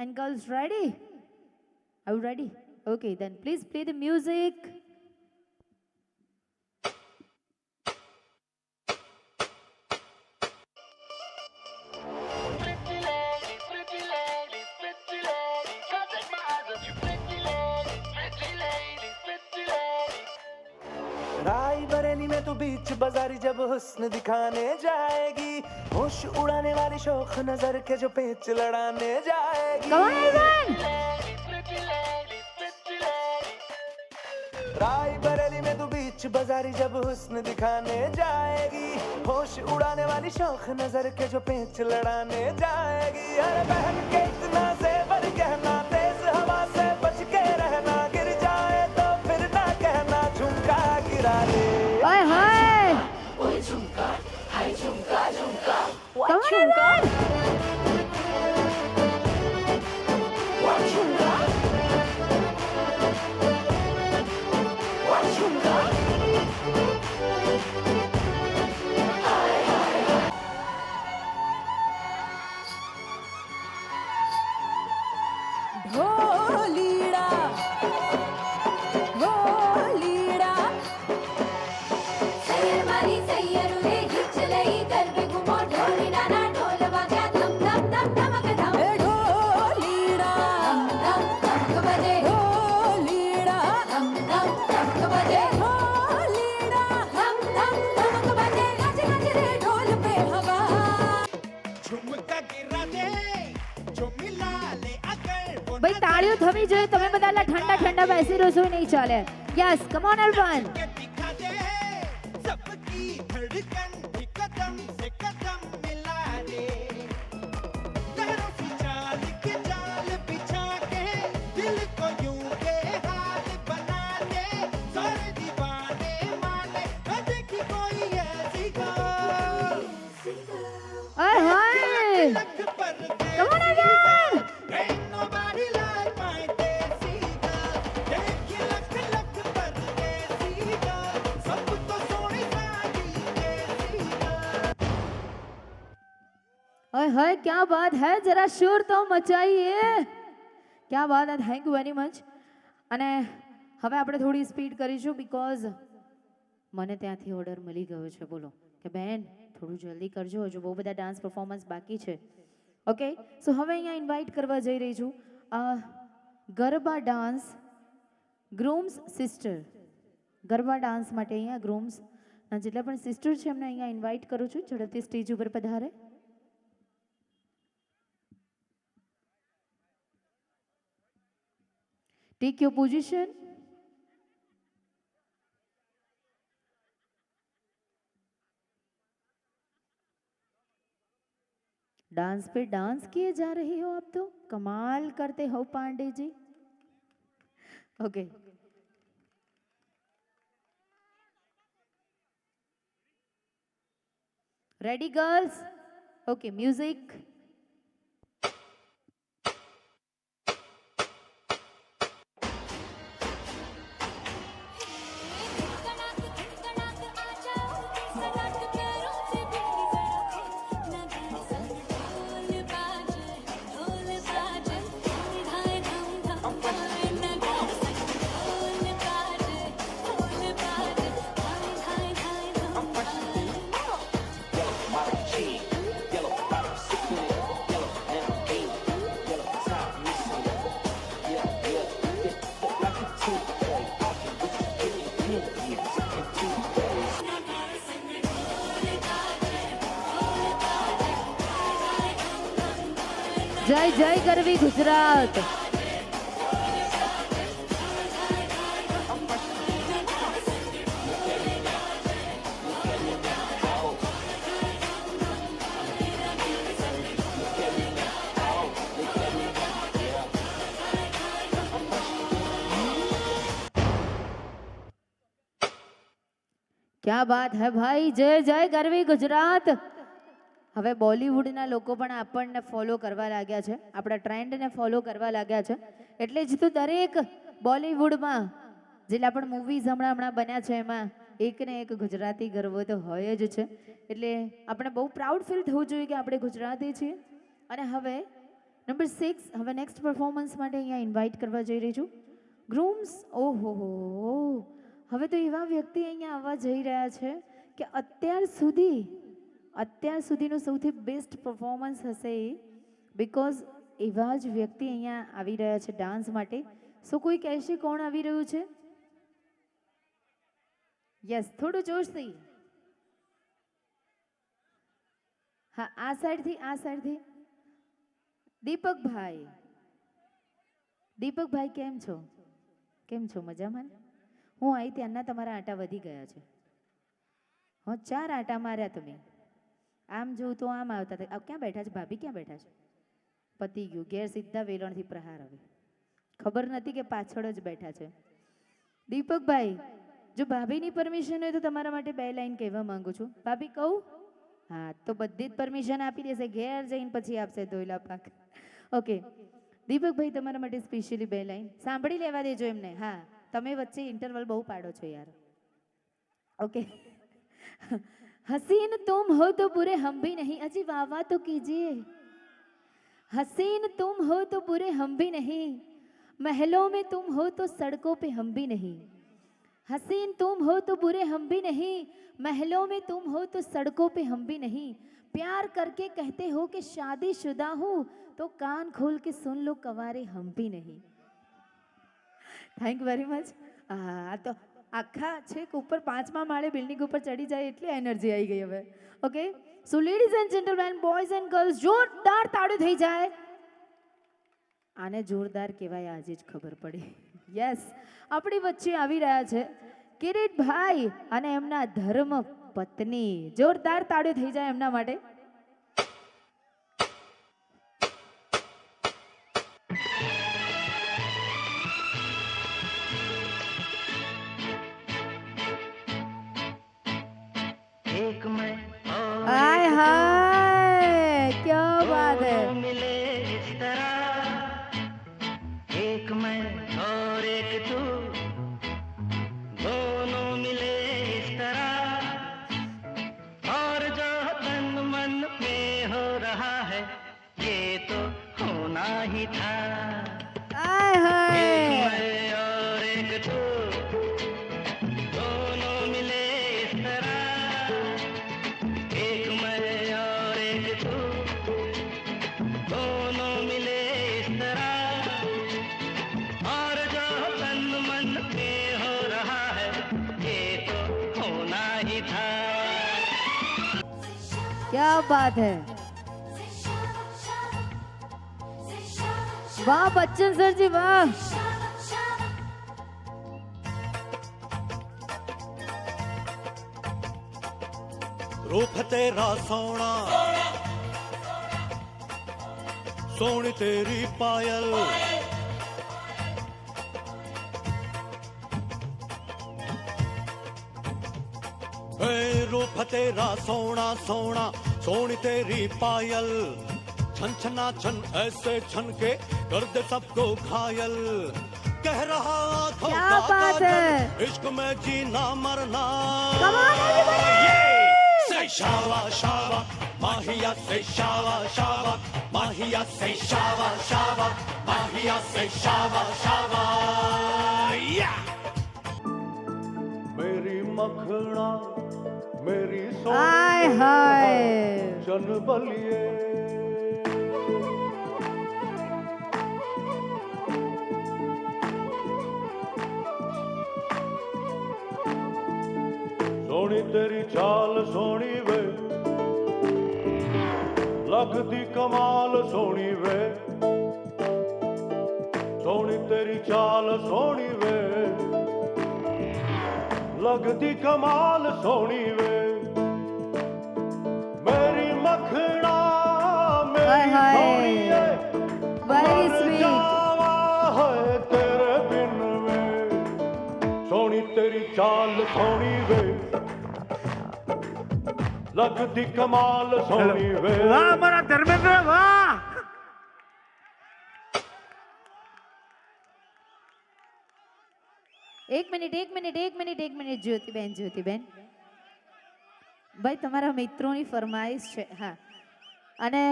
And girls ready? Are you ready? Okay then please play the music. Raebareli में तू बीच बाजारी जब हुस्न दिखाने जाएगी, होश उड़ाने वाली शौक नजर के जो पेच लड़ाने जाएगी. रायबरेली में तू बीच बाजारी जब हुस्न दिखाने जाएगी, होश उड़ाने वाली शौक नजर के जो पेच लड़ाने जाएगी. अरे बहन के इतना जेवर कहना, तेज हवा से बच के रहना, गिर जाए तो फिर ना कहना झुमका गिरा ले. ઓય હાય ओए झुमका, हाय झुमका झुमका, What झुमका? what झुमका, what झुमका. ढोलीड़ा ढोलीड़ा सैयर मारी सैयर रे हिच लई गरबे घुमो ढोली नाना ढोल वाग्या धम धम धम धमक धम ए ढोलीड़ा धम धम धमक बजे ढोलीड़ा धम धम धमक बजे ढोलीड़ा धम धम धमक बजे नाच नाच रे ढोल पे हवा. झुमका गिरा दे जो मिला ले अगर वो ભાઈ તાળીઓ થવી જોઈએ. તમે બધા આટલા ઠંડા ઠંડા બેસી રહો છો એ નહીં ચાલે. Yes come on everyone. के दिखा दे सबकी धड़कन भी कदम से कदम मिला दे. लहरों की चाल के जाल बिछा के दिल को यूं बेहाल बना दे. सारे दीवाने माने न देखी कोई ऐसी गर्ल. ઓય હાય लख पर come on everyone. ain't nobody like my देसी girl. देखी लख लख पर देसी girl. सब तो सोनी साड़ी देसी girl. ઓય હાય क्या बात है, जरा शोर तो मचाइए. क्या बात है. Thank you very much. અને હવે આપણે થોડી સ્પીડ કરીશું બીકોઝ મને ત્યાંથી ઓર્ડર મળી ગયો છે. બોલો કે બેન થોડું જલ્દી કરજો, હજુ બહુ બધા ડાન્સ પરફોર્મન્સ બાકી છે. ઓકે સો હવે અહીંયા ઇન્વાઇટ કરવા જઈ રહી છું garba dance groom's sister. Garba dance માટે અહીંયા ગ્રૂમ્સના જેટલા પણ સિસ્ટર છે એમને અહીંયા ઇન્વાઇટ કરું છું. ઝડપથી સ્ટેજ ઉપર પધારે. Take your position. डांस पे डांस किए जा रहे हो आप, तो कमाल करते हो Pandey ji. Okay ready girls? Okay music. Yellow bottom, જય જય ગરવી ગુજરાત. क्या बात है भाई, जय जय ગરવી ગુજરાત. હવે બોલિવૂડના લોકો પણ આપણને ફોલો કરવા લાગ્યા છે, આપણા ટ્રેન્ડને ફોલો કરવા લાગ્યા છે. એટલે જ તો દરેક બોલિવૂડમાં જેટલા પણ મૂવીઝ હમણાં બન્યા છે એમાં એક ને એક ગુજરાતી ગર્વ તો હોય જ છે. એટલે આપણે બહુ પ્રાઉડ ફીલ થવું જોઈએ કે આપણે ગુજરાતી છીએ. અને હવે નંબર 6, હવે નેક્સ્ટ પરફોર્મન્સ માટે અહીંયા ઇન્વાઇટ કરવા જઈ રહી છું ગ્રૂમ્સ. ઓહો હો, હવે તો એવા વ્યક્તિ અહીંયા આવવા જઈ રહ્યા છે કે અત્યાર સુધીનું સૌથી બેસ્ટ પરફોર્મન્સ હશે એ, બિકોઝ એવા જ વ્યક્તિ અહીંયા આવી રહ્યા છે ડાન્સ માટે. સો કોઈ કહેશે કોણ આવી રહ્યું છે? યસ, થોડું જોશથી. હા, આ સાઈડથી દીપકભાઈ. દીપકભાઈ કેમ છો? મજામાં? હું આવી ત્યારના તમારા આટા વધી ગયા છે. 4 આટા માર્યા તમે. આમ જોઉં તો આમ આવતા હતા. ક્યાં બેઠા છે ભાભી? ક્યાં બેઠા છે? પતી ગયું. ઘેર સીધા વેલણથી પ્રહાર. હવે ખબર નથી કે પાછળ જ બેઠા છે. દીપકભાઈ, જો ભાભીની પરમિશન હોય તો તમારા માટે 2 લાઈન કહેવા માંગુ છું. ભાભી કહું? હા, તો બધી જ પરમિશન આપી દેશે. ઘેર જઈને પછી આપશે ધોઈલા પાક. ઓકે દીપકભાઈ, તમારા માટે સ્પેશિયલી 2 લાઈન સાંભળી લેવા દેજો એમને. હા, તમે વચ્ચે ઇન્ટરવલ બહુ પાડો છો યાર. ઓકે. हसीन तुम हो तो बुरे हम भी नहीं. अजी वाह वाह तो कीजिए. हसीन तुम हो तो बुरे हम भी नहीं. महलों में तुम हो तो सड़कों पे हम भी नहीं. हसीन तुम हो तो बुरे हम भी नहीं. महलों में तुम हो तो सड़कों पे हम भी नहीं. प्यार करके कहते हो कि शादीशुदा हूँ तो कान खोल के सुन लो कवारे हम भी नहीं. Thank very much. હા, તો આખા છેક ઉપર 5મા માળે બિલ્ડિંગ ઉપર ચડી જાય એટલી એનર્જી આવી ગઈ હવે. Okay, so ladies and gentleman, boys and girls, જોરદાર તાળીઓ થઈ જાય. આને જોરદાર કહેવાય આજે જ ખબર પડી. યસ, આપણી વચ્ચે આવી રહ્યા છે કિરીટભાઈ અને એમના ધર્મ પત્ની. જોરદાર તાળીઓ થઈ જાય એમના માટે. हाय हाय, क्या बात है. मिले इस तरह, एक मैं और एक तू, दोनों मिले इस तरह, और जो तन मन में हो रहा है ये तो होना ही था. हाय हाय, एक मैं और एक तू, दोनों मिले इस तरह, एक मैं और एक तू, दोनों मिले इस तरह, और जो तन मन में हो रहा है ये तो होना ही था. क्या बात है. वाह बच्चन सर जी, वाह. रूप तेरा सोना, सोनी तेरी पायल, रूप तेरा सोना सोना, सोनी तेरी पायल, छन छना छन ऐसे छन के कर दे सबको घायल. कह रहा आँखों क्या का बात है. काजल, इश्क में जीना मरना. कमाल है Say shawa shawa, mahiya say shawa shawa, mahiya say shawa shawa, mahiya say shawa shawa. Yeah. मेरी मखना, मेरी हाय हाय. चन बलिए. सोनी तेरी चाल सोनी वे, लगदी कमाल सोनी वे, सोनी तेरी चाल सोनी वे, लगदी कमाल सोनी वे, मेरी मखना मेरी हाय हाय। सोनी है, Very मर sweet. जावा है तेरे बिन वे, सोनी तेरी चाल सोनी वे, लगदी कमाल सोनी वे। વાહ મારા ધર્મેન્દ્ર વાહ. એક મિનિટ જ્યોતિબેન ભાઈ તમારા મિત્રોની ફરમાઈશ છે. હા, અને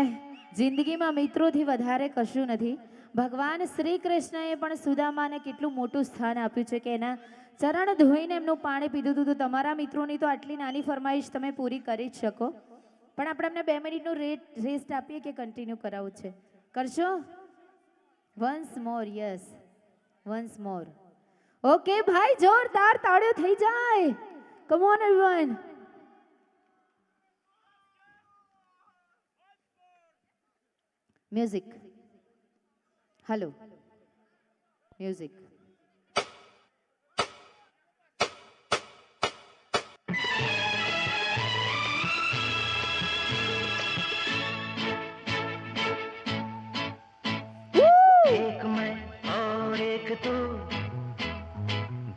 જિંદગીમાં મિત્રોથી વધારે કશું નથી. ભગવાન શ્રી કૃષ્ણએ પણ સુદામાને કેટલું મોટું સ્થાન આપ્યું છે કે એના ચરણ ધોઈને એમનું પાણી પીધું હતું. તો તમારા મિત્રોની તો આટલી નાની ફરમાઈશ તમે પૂરી કરી જ શકો. પણ આપણે એમને 2 મિનિટનું રેસ્ટ આપીએ કે કન્ટિન્યુ કરાવવું છે? કરશો? Once more. Yes, once more. Okay ભાઈ, જોરદાર તાળીઓ થઈ જાય. કમ ઓન એવરીવન. મ્યુઝિક. Hello, music. एक मैं और एक तू,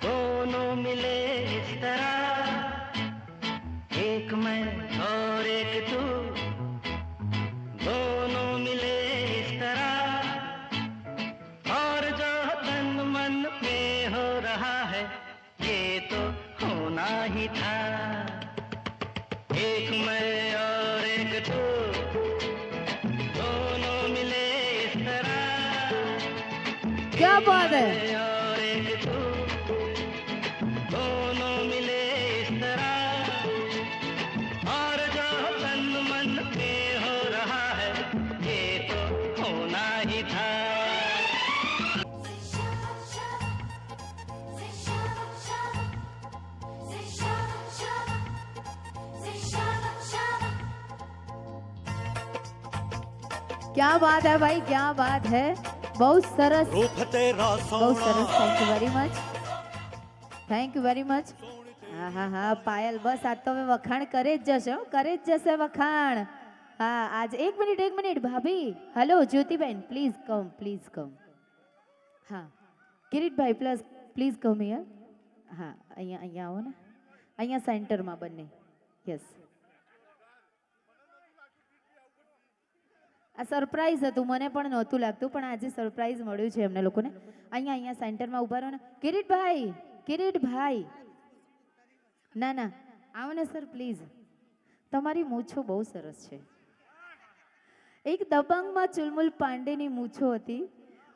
दोनों मिले इस तरह। एक मैं और एक तू, दोनों मिले इस तरह। और जो तन मन में हो रहा है, ये तो होना ही था। एक मैं और एक तू, दोनों मिले इस तरह। क्या बात है. और एक तू, दोनों मिले इस तरह। और जो तन मन में हो रहा है, ये तो होना ही था। क्या बात है भाई, क्या बात है. बहुत સરસ, रूप तेरा બહુ સરસ. सोना, thank you very much, thank you very much. હા હા હા પાયલ, બસ આજ તો હવે વખાણ કરે જ જશે, કરે જ જશે વખાણ. હા, આજ એક મિનિટ ભાભી. હેલો જ્યોતિબેન, પ્લીઝ કમ. હા કિરીટભાઈ પ્લીઝ કમ હિયર. હા, અહીંયા આવો ને, અહીંયા સેન્ટરમાં બંને. યસ, આ સરપ્રાઈઝ હતું, મને પણ નહોતું લાગતું, પણ આજે સરપ્રાઈઝ મળ્યું છે એમને લોકોને. અહીંયા સેન્ટરમાં ઊભા રહો ને. કિરીટભાઈ. ના આવો ને સર પ્લીઝ. તમારી મૂછો બહુ સરસ છે. એક દબંગમાં ચુલમુલ પાંડેની મૂછો હતી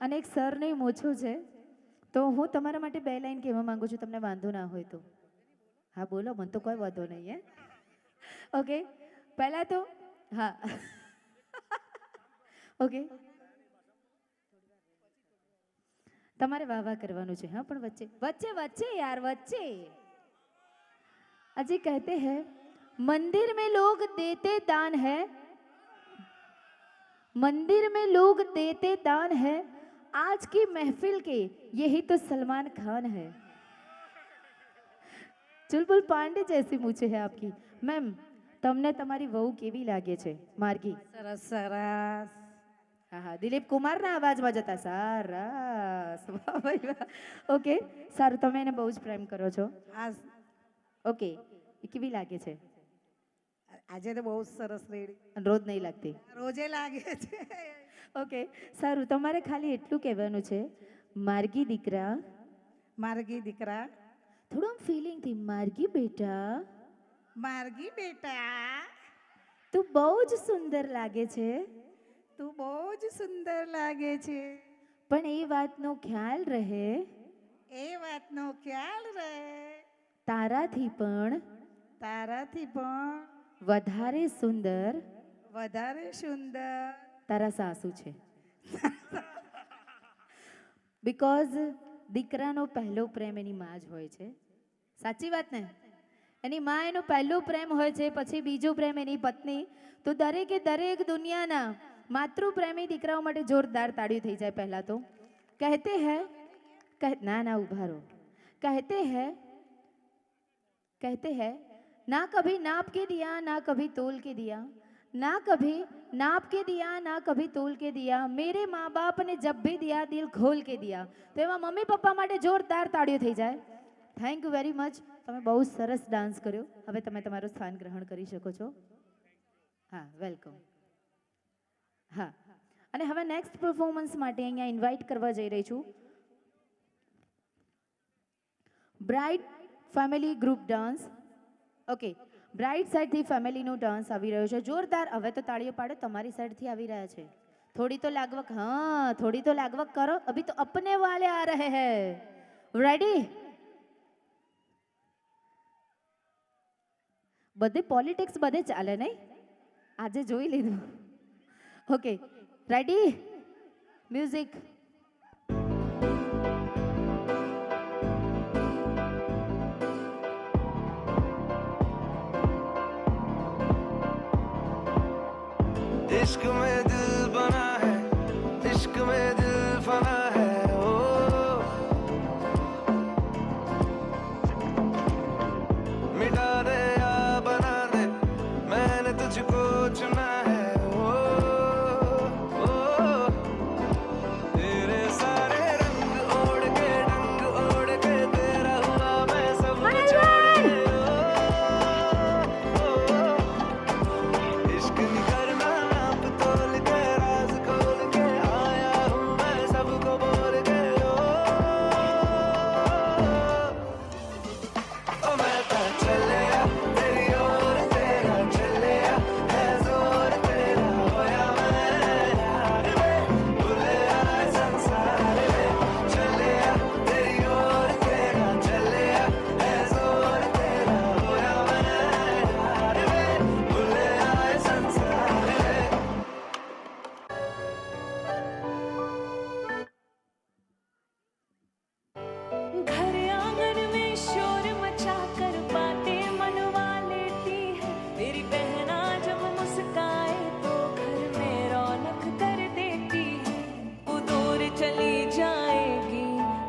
અને એક સરની મૂછો છે. તો હું તમારા માટે 2 લાઈન કહેવા માંગુ છું, તમને વાંધો ના હોય તો. હા બોલો, મને તો કોઈ વાંધો નહીં હે. ઓકે, પહેલા તો હા ઓકે, તમારે વાહ કરવાનું છે. હા, પણ વચ્ચે યાર, વચ્ચે. अजी कहते हैं मंदिर में लोग देते दान है, मंदिर में लोग देते दान है, आज की महफिल के यही तो सलमान खान है. चुलबुल पांडे जैसी मूछे है आपकी. मैम, તમને તમારી વહુ કેવી લાગે છે? માર્ગી. સરસ સરસ. હા, દિલીપ કુમારના અવાજમાં જતા સરસ. ઓકે, સારું, તમે એને બહુ જ પ્રેમ કરો છો. ઓકે, એ કેવી લાગે છે? આજે તો બહુ સરસ રેડી. રોજ નહીં લાગતી? રોજે લાગે છે. ઓકે, સારું, તમારે ખાલી એટલું કહેવાનું છે, માર્ગી દીકરા. માર્ગી દીકરા. થોડું આમ ફિલિંગથી, માર્ગી બેટા, માર્ગી બેટા, તું બહુ જ સુંદર લાગે છે. તું બહુ જ સુંદર લાગે છે. પણ એ વાતનો ખ્યાલ રહે, એ વાતનો ખ્યાલ રહે, તારાથી પણ વધારે સુંદર તારા સાસુ છે. બીકોઝ દીકરાનો પહેલો પ્રેમ એની માં જ હોય છે. સાચી વાત ને? એની માં એનો પહેલો પ્રેમ હોય છે, પછી બીજો પ્રેમ એની પત્ની. તો દરેકે દરેક દુનિયાના માતૃપ્રેમી દીકરાઓ માટે જોરદાર તાળીઓ થઈ જાય. પહેલા તો કહેતે હૈ ના ના ઉભા રહો. कहते हैं ना कभी नाप के दिया ना कभी तोल के दिया, ना कभी नाप के दिया ना कभी तोल के दिया, मेरे माँ बाप ने जब भी दिया दिल खोल के दिया. तो એવા મમ્મી પપ્પા માટે જોરદાર તાળીઓ થઈ જાય. Thank you very much. તમે બહુ સરસ ડાન્સ કર્યો. હવે તમે તમારું સ્થાન ગ્રહણ કરી શકો છો. હા, વેલકમ. હા, અને હવે નેક્સ્ટ પરફોર્મન્સ માટે અહીંયા ઇન્વાઇટ કરવા જઈ રહી છું bride family group dance. Okay, bride સાઈડથી ફેમિલીનો ડાન્સ આવી રહ્યો છે. જોરદાર. હવે તો તાળીઓ પાડો. તમારી સાઈડથી આવી રહ્યા છે. થોડી તો લાગવક, हाँ थोड़ी तो लागवक करो. अभी तो अपने वाले आ रहे हैं. रेडी? બધે પોલિટિક્સ બધે ચાલે નહીં? આજે જોઈ લીધું. Okay, ready? મ્યુઝિક. इश्क में दिल बना है, इश्क में दिल फना है. ओ मिटा दे या बना दे, मैंने तुझको चुना है. ओ तेरे सारे रंग ओढ़ के डंग ओढ़ के तेरा हुआ मैं सब छोड़ के. इश्क नहीं करना नाप तोल के, राज खोल के आया हूँ मैं सबको बोल के. ओ मैं तो चलिया तेरी ओर, तेरा चलिया है जोर, तेरा होया मैं यार में, भूले आए संसार में. चलिया तेरी ओर, तेरा चलिया है जोर, तेरा होया मैं यार में, भूले आए संसार में. घर आंगन में शोर मचा कर बातें मनवा लेती है, मेरी बहना जब मुस्काए तो घर में रौनक कर देती है. वो दूर चली जाएगी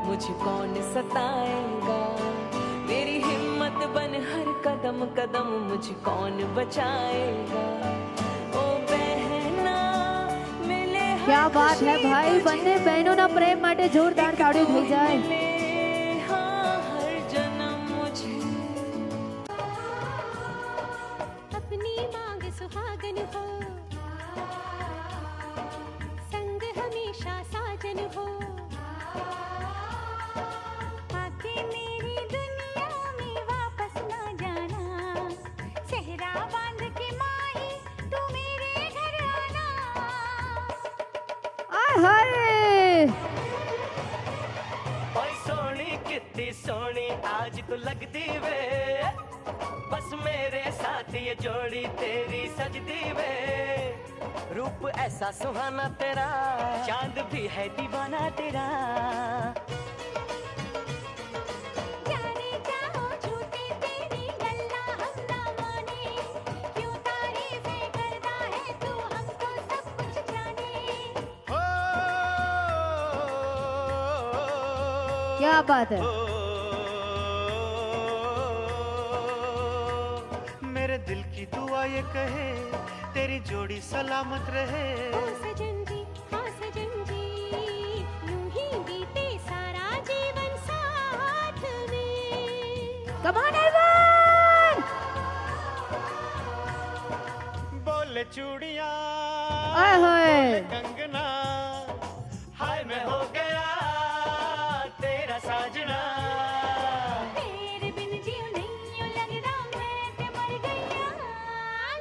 मुझे कौन सताएगा, मेरी हिम्मत बन हर कदम कदम मुझे कौन बचाएगा. ओ बहना मिले क्या बात है भाई. બંને બહેનોના પ્રેમ માટે જોરદાર તાળીઓ થઈ જાય. मिले हाँ हर जन्म मुझे. अपनी मांग सुहागन हो, संग हमेशा साजन हो, आके मेरी दुनिया में वापस ना जाना, सेहरा बांध के माही तू मेरे घर आना. આય હાય. ओए सोनी कितनी सोनी आज तो लगती वे, बस मेरे साथ ये जोड़ी तेरी सजदी वे. रूप ऐसा सुहाना तेरा, चांद भी है दीवाना तेरा. जाने चाहो झूठी तेरी गल्ला हम ना माने, क्यों तारीफें करता है तू हमको सब कुछ जाने. क्या बात है. मेरे दिल की दुआ ये कहे, तेरी जोड़ी सलामत रहे. ओ सजन जी, हाँ सजन जी, यूं ही बीते सारा जीवन साथ में. Come on everyone. बोले चूड़िया, आय हाय. कंगना, हाय मैं हो गया तेरा साजना. तेरे बिन जीव नहीं यूं लगदा मैं ते मर गईया.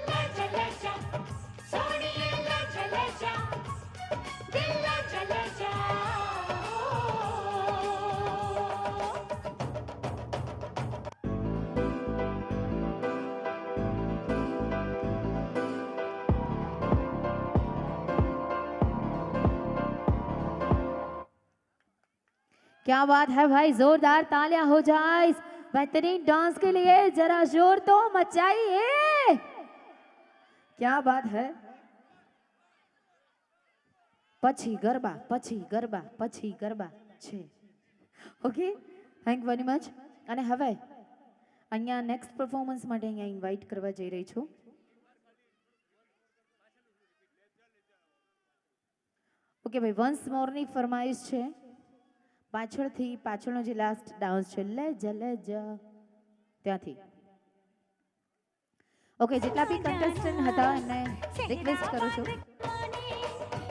लाजा लाजा सोनिए लाजा लाजा, दिल लाजा लाजा. क्या बात है भाई. जोरदार तालियां हो जाए. बेहतरीन डांस के लिए जरा जोर तो मचाइए। क्या बात है। પછી ગરબા છે। Okay, thank very much. અને હવે અહીંયા નેક્સ્ટ પરફોર્મન્સ માટે અહીંયા ઇન્વાઇટ કરવા જઈ રહી છું। ઓકે ભાઈ, વન્સ મોરની ફરમાઈશ છે। પાછળનો જે લાસ્ટ ડાન્સ છે લે જા ત્યાંથી। ઓકે, જેટલા બી કન્ટેસ્ટન્ટ હતા એમને રિક્વેસ્ટ કરું છું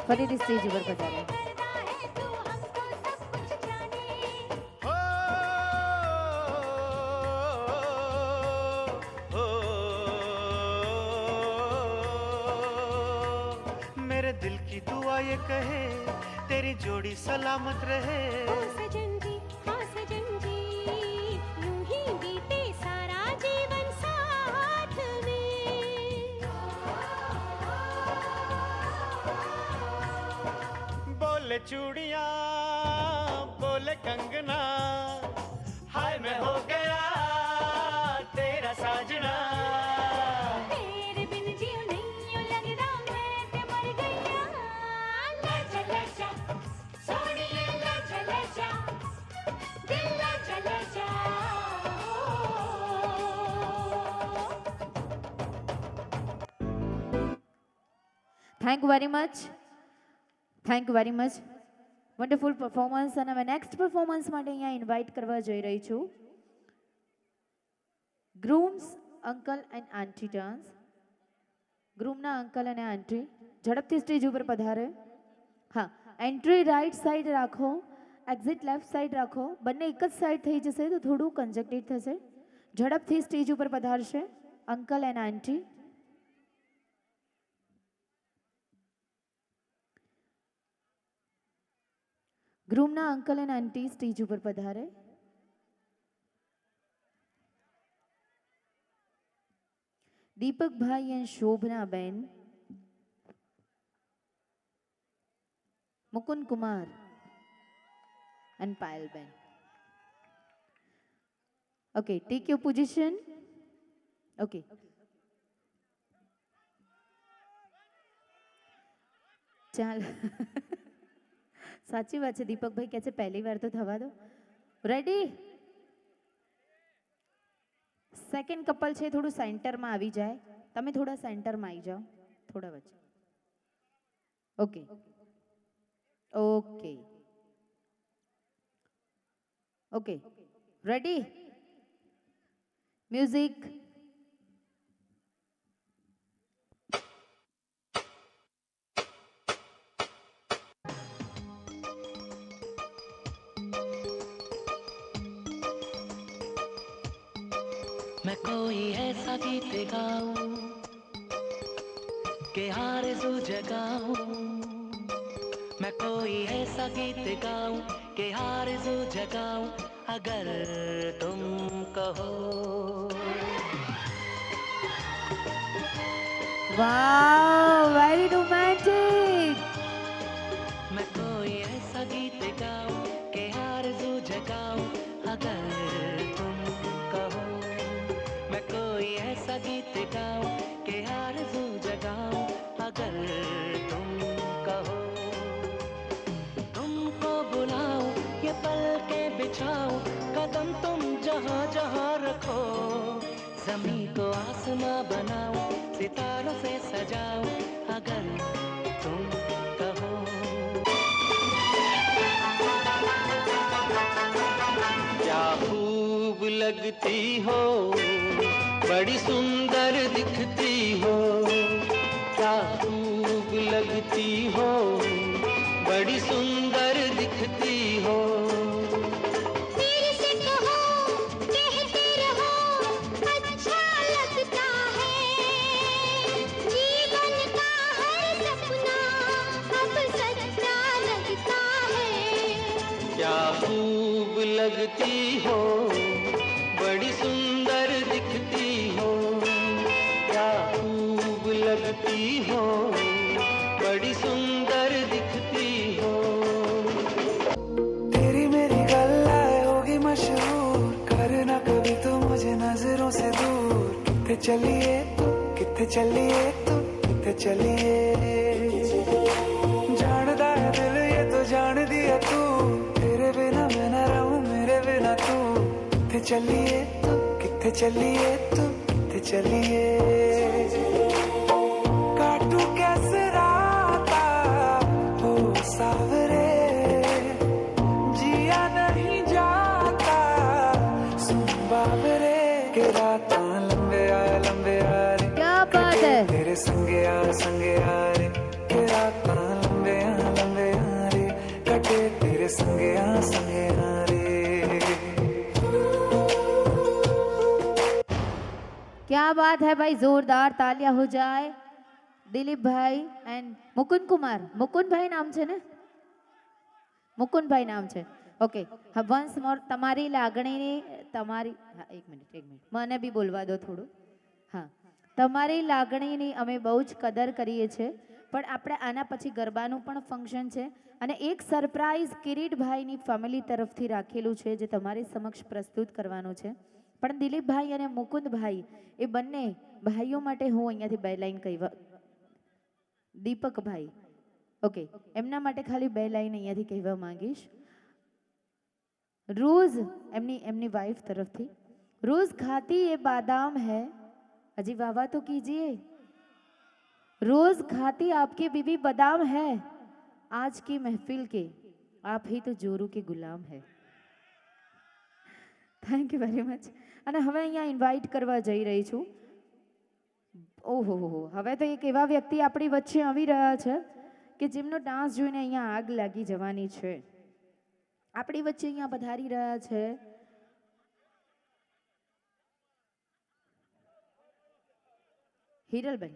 ફરીથી સ્ટેજ ઉપર પધારે। मेरे दिल की दुआ ये कहे तेरी जोड़ी सलामत रहे। सजन जी, हाँ सजन जी, यूं ही बीते सारा जीवन साथ में। बोले चूड़ियां बोले कंगना, हाय मैं हो गया तेरा साजना। तेरे बिन जियो नहीं यूं लगदा मैं ते मर गईया। ले जा सोनिए ले जा दिल ले जा। Thank you very much, thank you very much. Wonderful performance. અને હવે નેક્સ્ટ પરફોર્મન્સ માટે અહીંયા ઇન્વાઇટ કરવા જઈ રહી છું groom's uncle and aunty dance. ગ્રૂમના અંકલ અને આંટી ઝડપથી સ્ટેજ ઉપર પધારે। હા, એન્ટ્રી રાઈટ સાઈડ રાખો, એક્ઝિટ લેફ્ટ સાઈડ રાખો। બંને એક જ સાઈડ થઈ જશે તો થોડું કન્જેક્ટેડ થશે। ઝડપથી સ્ટેજ ઉપર પધારશે અંકલ એન્ડ આંટી। ગ્રૂમના અંકલ એન્ડ આંટી સ્ટેજ ઉપર પધારે। Deepakbhai and Shobhanaben, Mukund Kumar and Payalben. Okay, take your position. Okay, ચાલ સાચી વાત છે। દીપકભાઈ કહે છે પહેલી વાર તો થવા દો। રેડી? સેકન્ડ કપલ છે થોડું સેન્ટરમાં આવી જાય। તમે થોડા સેન્ટરમાં આવી જાઓ, થોડા વચ્ચે। Okay okay okay, ready? Music. मैं कोई ऐसा गीत गाऊं कि आरज़ू जगाऊं। मैं कोई ऐसा गीत गाऊं कि आरज़ू जगाऊं। अगर तुम कहो। Wow, very romantic. मैं कोई ऐसा गीत गाऊं कि आरज़ू जगाऊं। अगर तुम कहो। मैं कोई ऐसा गीत गाऊं कि आरज़ू जगाऊं। अगर तुम कहो। तुमको बुलाऊं ये पल के बिछाऊं। कदम तुम जहां जहां रखो। ज़मीं को आसमां बनाऊं, सितारों से सजाऊं। अगर तुम कहो। क्या खूब लगती हो, बड़ी सुंदर दिखती हो। क्या खूब लगती हो, बड़ी सुंदर दिखती हो। मेरे से कहो, कहते रहो, अच्छा लगता है। जीवन का हर सपना अब सच्चा लगता है। क्या खूब लगती हो, बड़ी सुंदर दिखती हो। क्या खूब लगती हो, बड़ी सुंदर दिखती हो। तेरी मेरी गल्ला होगी मशहूर, करना कभी चलिए तू किथे चलिए तू किथे चलिए जानदा है दिल ये तो जान दिया तू तेरे बिना मैं न रहूं मेरे बिना तू किथे चलिए तू किथे चलिए तू किथे चलिए काटू कैसे राता हो सावरे जिया नहीं जाता सुन बावरे के रात लंबे आ रे क्या बात है तेरे संगे आ रे के रात लंबे आ रे कटे तेरे संगे आ रे क्या बात है भाई, जोरदार तालियां हो जाए દિલીપ ભાઈ એન્ડ મુકુંદ કુમાર. મુકુંદ ભાઈ નામ છે ને? મુકુંદ ભાઈ નામ છે. ઓકે, હા વન્સ મોર તમારી લાગણીની તમારી હા એક મિનિટ મને બી બોલવા દો થોડું. હા, તમારી લાગણીની અમે બહુ જ કદર કરીએ છીએ, પણ આપણે આના પછી ગરબાનું પણ ફંક્શન છે અને એક સરપ્રાઈઝ કિરીટભાઈની ફેમિલી તરફથી રાખેલું છે જે તમારી સમક્ષ પ્રસ્તુત કરવાનું છે. પણ દિલીપભાઈ અને મુકુંદભાઈ એ બંને ભાઈઓ માટે હું અહીંયાથી બે લાઈન કહેવા, દીપકભાઈ ઓકે એમના માટે ખાલી બે લાઈન અહીંયાથી કહેવા માંગીશ. रोज एमनी वाइफ तरफ थी, रोज खाती ये बादाम है, अजी वाह तो कीजिए, रोज खाती आपकी बीवी बादाम है, आज की महफिल के आप ही तो जोरू के गुलाम है. Thank you very much. અને હવે અહીંયા ઇન્વાઇટ કરવા જઈ રહી છું. ઓહો હવે તો એક એવા વ્યક્તિ આપણી વચ્ચે આવી રહ્યા છે કે જેમનો ડાન્સ જોઈને અહીંયા આગ લાગી જવાની છે. આપણી વચ્ચે અહીંયા પધારી રહ્યા છે Hiralben.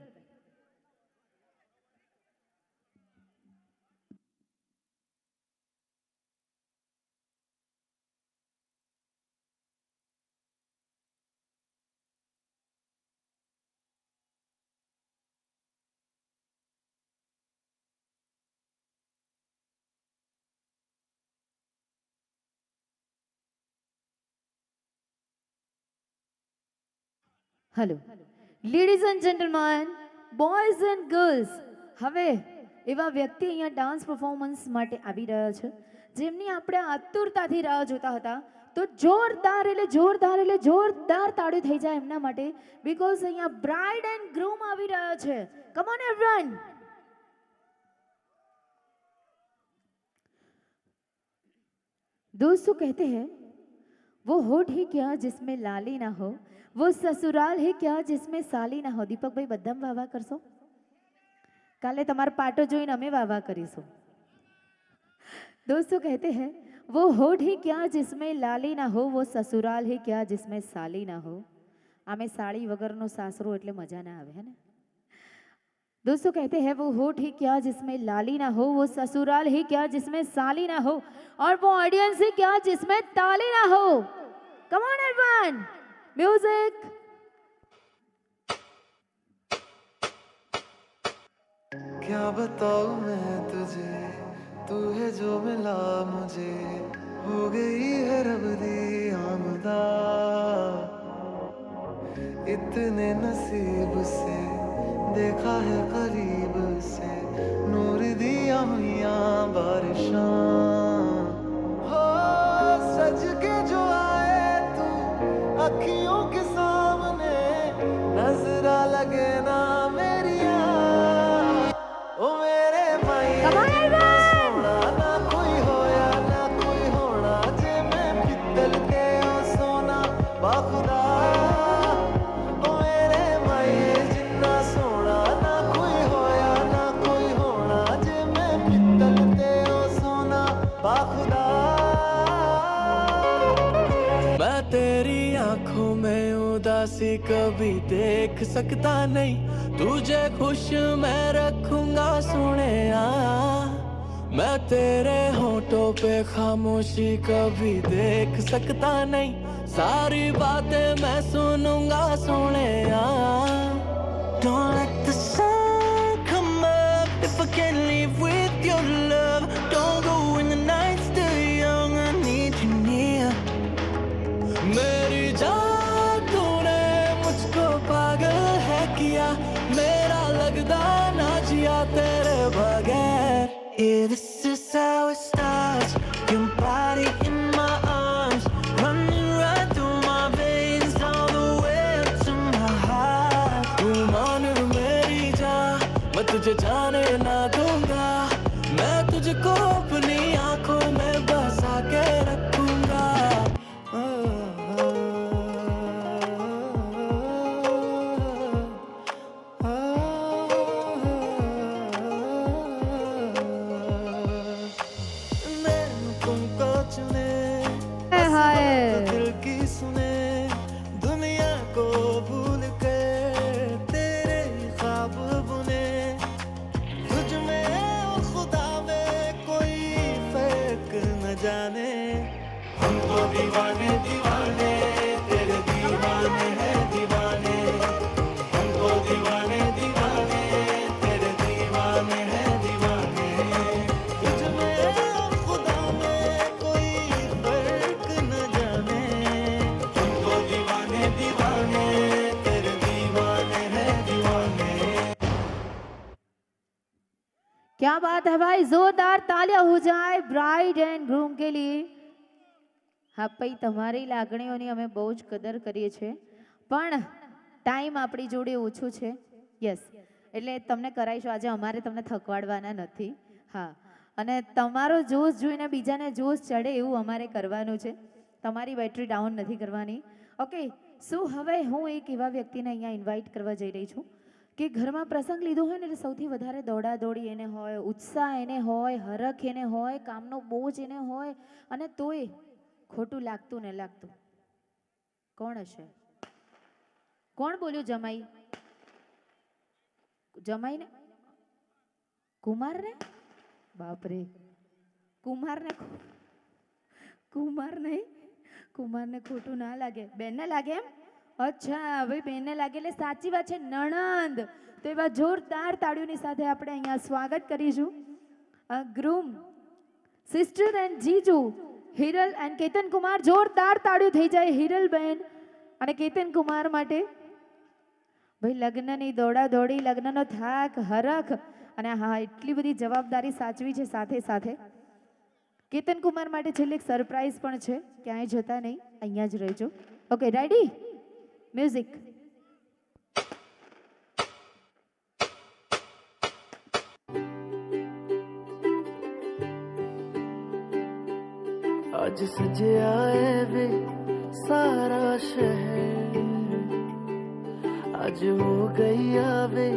Hello ladies and gentleman, boys and girls, હવે એવા વ્યક્તિ અહીંયા ડાન્સ પરફોર્મન્સ માટે આવી રહ્યા છે જેમની આપણે આતુરતાથી રાહ જોતા હતા. તો જોરદાર એટલે જોરદાર તાળી થઈ જાય એમના માટે, બીકોઝ અહીંયા બ્રાઇડ એન્ડ ગ્રૂમ આવી રહ્યા છે. Come on everyone. दोस्तों कहते हैं वो होठ ही क्या जिसमें लाली ना हो, वो ससुराल है क्या जिसमें साली ना हो. दीपक भाई बदाम वावा करशो, काले तमार पाटो जोईने अमे वावा करीशुं. दोस्तों कहते हैं वो होठ ही क्या जिसमें लाली ना हो, वो ससुराल है क्या जिसमें साली ना हो. आमे साड़ी वगरनो सासरो एटले मजा ना आवे, है ने. दोस्तों कहते हैं वो होठ ही क्या जिसमें लाली ना हो, वो ससुराल ही क्या जिसमें साली ना हो, और वो ऑडियंस ही क्या जिसमें ताली ना हो. Come on everyone, music. क्या बताऊं मैं तुझे, तू है जो मिला मुझे, हो गई है रब दी आमदा, इतने नसीब से देखा है करीब से, नूर दिया हुआ बारिशां. हो सज के जो आए तू अखियों के सामने, नजरा लगे ना मेरी ओ मेरे भाई सोना ना कोई होया ना कोई होना, जे मैं पित्तल के ओ सोना बाखुदा. ओ मेरे भाई जिन्ना सोना ना कोई होया ना कोई होना, जे मैं पित्तल के ओ सोना बाखुदा. मैं तेरी आंखों में उदासी कभी देख सकता नहीं, तुझे खुश मैं रखूंगा सुने आ. मैं तेरे होठों पे खामोशी कभी देख सकता नहीं, सारी बातें मैं सुनूंगा सुने आ. Don't let the sun come up if I can't live with your love. Don't go when the night's still young, I need you near. मेरी जान तूने मुझको पागल लगदा ना जिया तेरे बगैर. Yeah, this is how it starts. Your body in my arms, running right through my veins, all the way up to my heart. तू मान मेरी जान, मैं तुझे जाने ना दूंगा. मैं तुझको अपनी आंखों में बसा के रखूंगा. तुमको चुने हाय दिल की सुने दुनिया को भूल कर तेरे ख्वाब बुने तुझ में और खुदा में कोई फर्क न जाने हम तो दीवाने दीवाने तेरे दीवाने हैं दीवाने हम तो दीवाने दीवाने तेरे दीवाने हैं दीवाने तुझ में और खुदा में कोई फर्क न जाने हम तो दीवाने दीवाने तेरे दीवाने हैं दीवाने. क्या बात है भाई, जोरदार तालियां हो जाए બ્રાઇડ એન્ડ ગ્રૂમ કે लिए. હા ભાઈ, તમારી લાગણીઓની અમે બહુ જ કદર કરીએ છીએ, પણ ટાઈમ આપણી જોડે ઓછો છે. યસ, એટલે તમને કરાવીશું આજે, અમારે તમને થકવાડવાના નથી. હા, અને તમારો જોશ જોઈને બીજાને જોશ ચડે એવું અમારે કરવાનું છે, તમારી બેટરી ડાઉન નથી કરવાની. ઓકે, શું હવે હું એક એવા વ્યક્તિને અહીંયા ઇન્વાઇટ કરવા જઈ રહી છું કે ઘરમાં પ્રસંગ લીધો હોય ને એટલે સૌથી વધારે દોડાદોડી એને હોય, ઉત્સાહ એને હોય, હરખ એને હોય, કામનો બોજ એને હોય, અને તોય ખોટું લાગતું ને લાગતું. કોણ હશે? કોણ બોલ્યું? જમાઈ? જમાઈ ને? કુમાર ને? બાપરે, કુમાર ને? કુમાર નહીં, કુમાર ને ખોટું ના લાગે, બેન ને લાગે એમ? અચ્છા, ભાઈ બેનને લાગે એટલે સાચી વાત છે, નણંદ. તો એવા જોરદાર તાળીઓની સાથે આપણે અહીંયા સ્વાગત કરીશું ગ્રૂમ, સિસ્ટર એન્ડ જીજુ હિરલ એન્ડ કેતન કુમાર. જોરદાર તાળીઓ થઈ જાય હિરલ બેન અને કેતન કુમાર માટે. ભાઈ લગ્નની દોડા દોડી, લગ્નનો થાક, હરખ, અને હા એટલી બધી જવાબદારી સાચવી છે સાથે સાથે. કેતન કુમાર માટે છેલ્લે એક સરપ્રાઈઝ પણ છે, ક્યાંય જતા નહીં, અહીંયા જ રહેજો. Okay, ready? म्यूजिक. आज सजे आए वे सारा शहर, आज हो गई आवे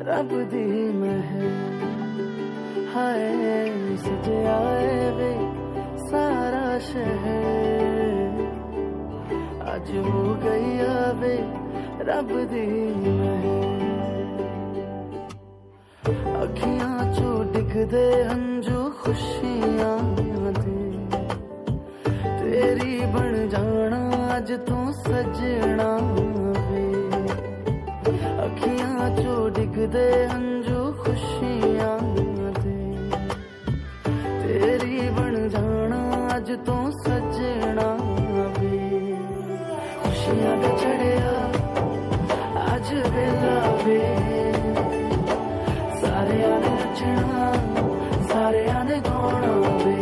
रब दी महर. हाय सजे आए वे सारा शहर, आज हो गई आवे रब दी महर. अखियां चो डिगदे हंजू खुशियां दे तेरी बन जाना अज तू सजना वे. अखियां चो डिगदे हंजू खुशियां दे तेरी बन जाना अज तू सजना वे. खुशियां दा चढ़िया अज वेला वे, सारे आने नचना सारे आने गाना वे.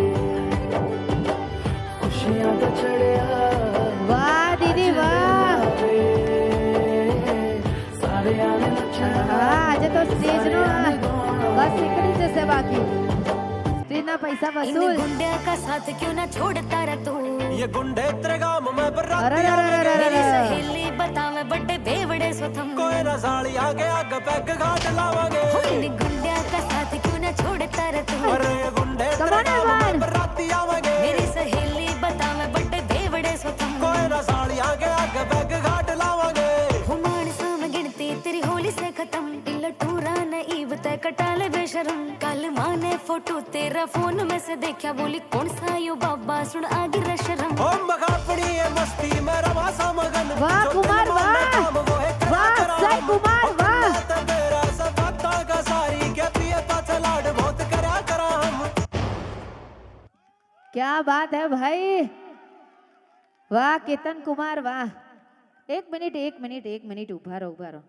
खुशियां दा चढ़िया वाह दीदी वाह, सारे आने नचना. આજે તો સ્ટેજ નો બસ નીકળી જશે, બાકી स्टेज ना पैसा वसूल. गुंडे का साथ क्यों ना छोड़ता रे तू, ये गुंडे तेरे गांव में अरे अरे अरे अरे मेरी सहेली बतावे बड़े बेवड़े सोथम. कोई ना साली आगे आग पैग घाट लावांगे. इन गुंडे का साथ क्यों ना छोड़ता रे तू, अरे ये गुंडे तेरे गांव में राती आवांगे. मेरी सहेली बतावे बड़े बेवड़े सोथम. कोई ना साली आगे आग पैग घाट लावांगे. हुमाण साम गिनती तेरी होली से खत्म, लटूरा नईब तय कटाले बेशरम. कल माँ ने फोटो तेरा फोन में से देखा, बोली कौन सा यो बाबा सुन आगे रशरम. ओ मगापड़ी है मस्ती मेरा वासा मगन. वाह कुमार वाह, वाह सही कुमार वाह. तेरा सब पत्ता का सारी के पिए पथलाड बहुत करा करा हम. क्या बात है भाई, वाह केतन कुमार वाह. एक मिनिट उभा रहो.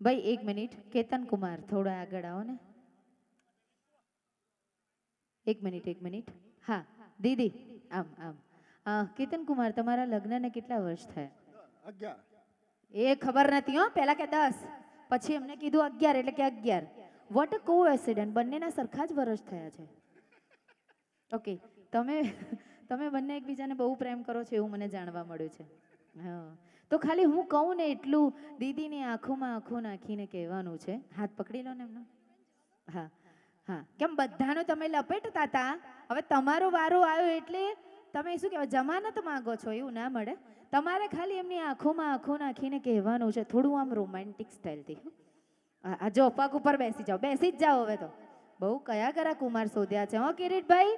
ભાઈ એક મિનિટ, કેતન કુમાર થોડા આગળ આવો ને. એક મિનિટ. હા દીદી, આમ આમ. કેતન કુમાર, તમારા લગ્નને કેટલા વર્ષ થયા? 11. એ ખબર નથી હો, પહેલા કે 10, પછી એમને કીધું 11 એટલે કે 11. વોટ અ કોઇન્સિડન્સ, બંનેના સરખા જ વર્ષ થયા છે. ઓકે, તમે બંને એકબીજાને બહુ પ્રેમ કરો છો એવું મને જાણવા મળ્યું છે. હા, તો ખાલી હું કહું ને એટલું દીદીની આંખોમાં આંખો નાખીને કહેવાનું છે. હાથ પકડી લો ને એમનો. હા હા, કેમ બધાનો તમે લપેટતા હતા, હવે તમારો વારો આવ્યો એટલે તમે શું કહેવાય જમાનત માંગો છો, એવું ના મળે. તમારે ખાલી એમની આંખોમાં આંખો નાખીને કહેવાનું છે, થોડું આમ રોમેન્ટિક સ્ટાઇલથી. આ જો પગ ઉપર બેસી જાઓ, બેસી જ જાઓ હવે તો. બહુ કયા કુમાર શોધ્યા છે હો કિરીટભાઈ.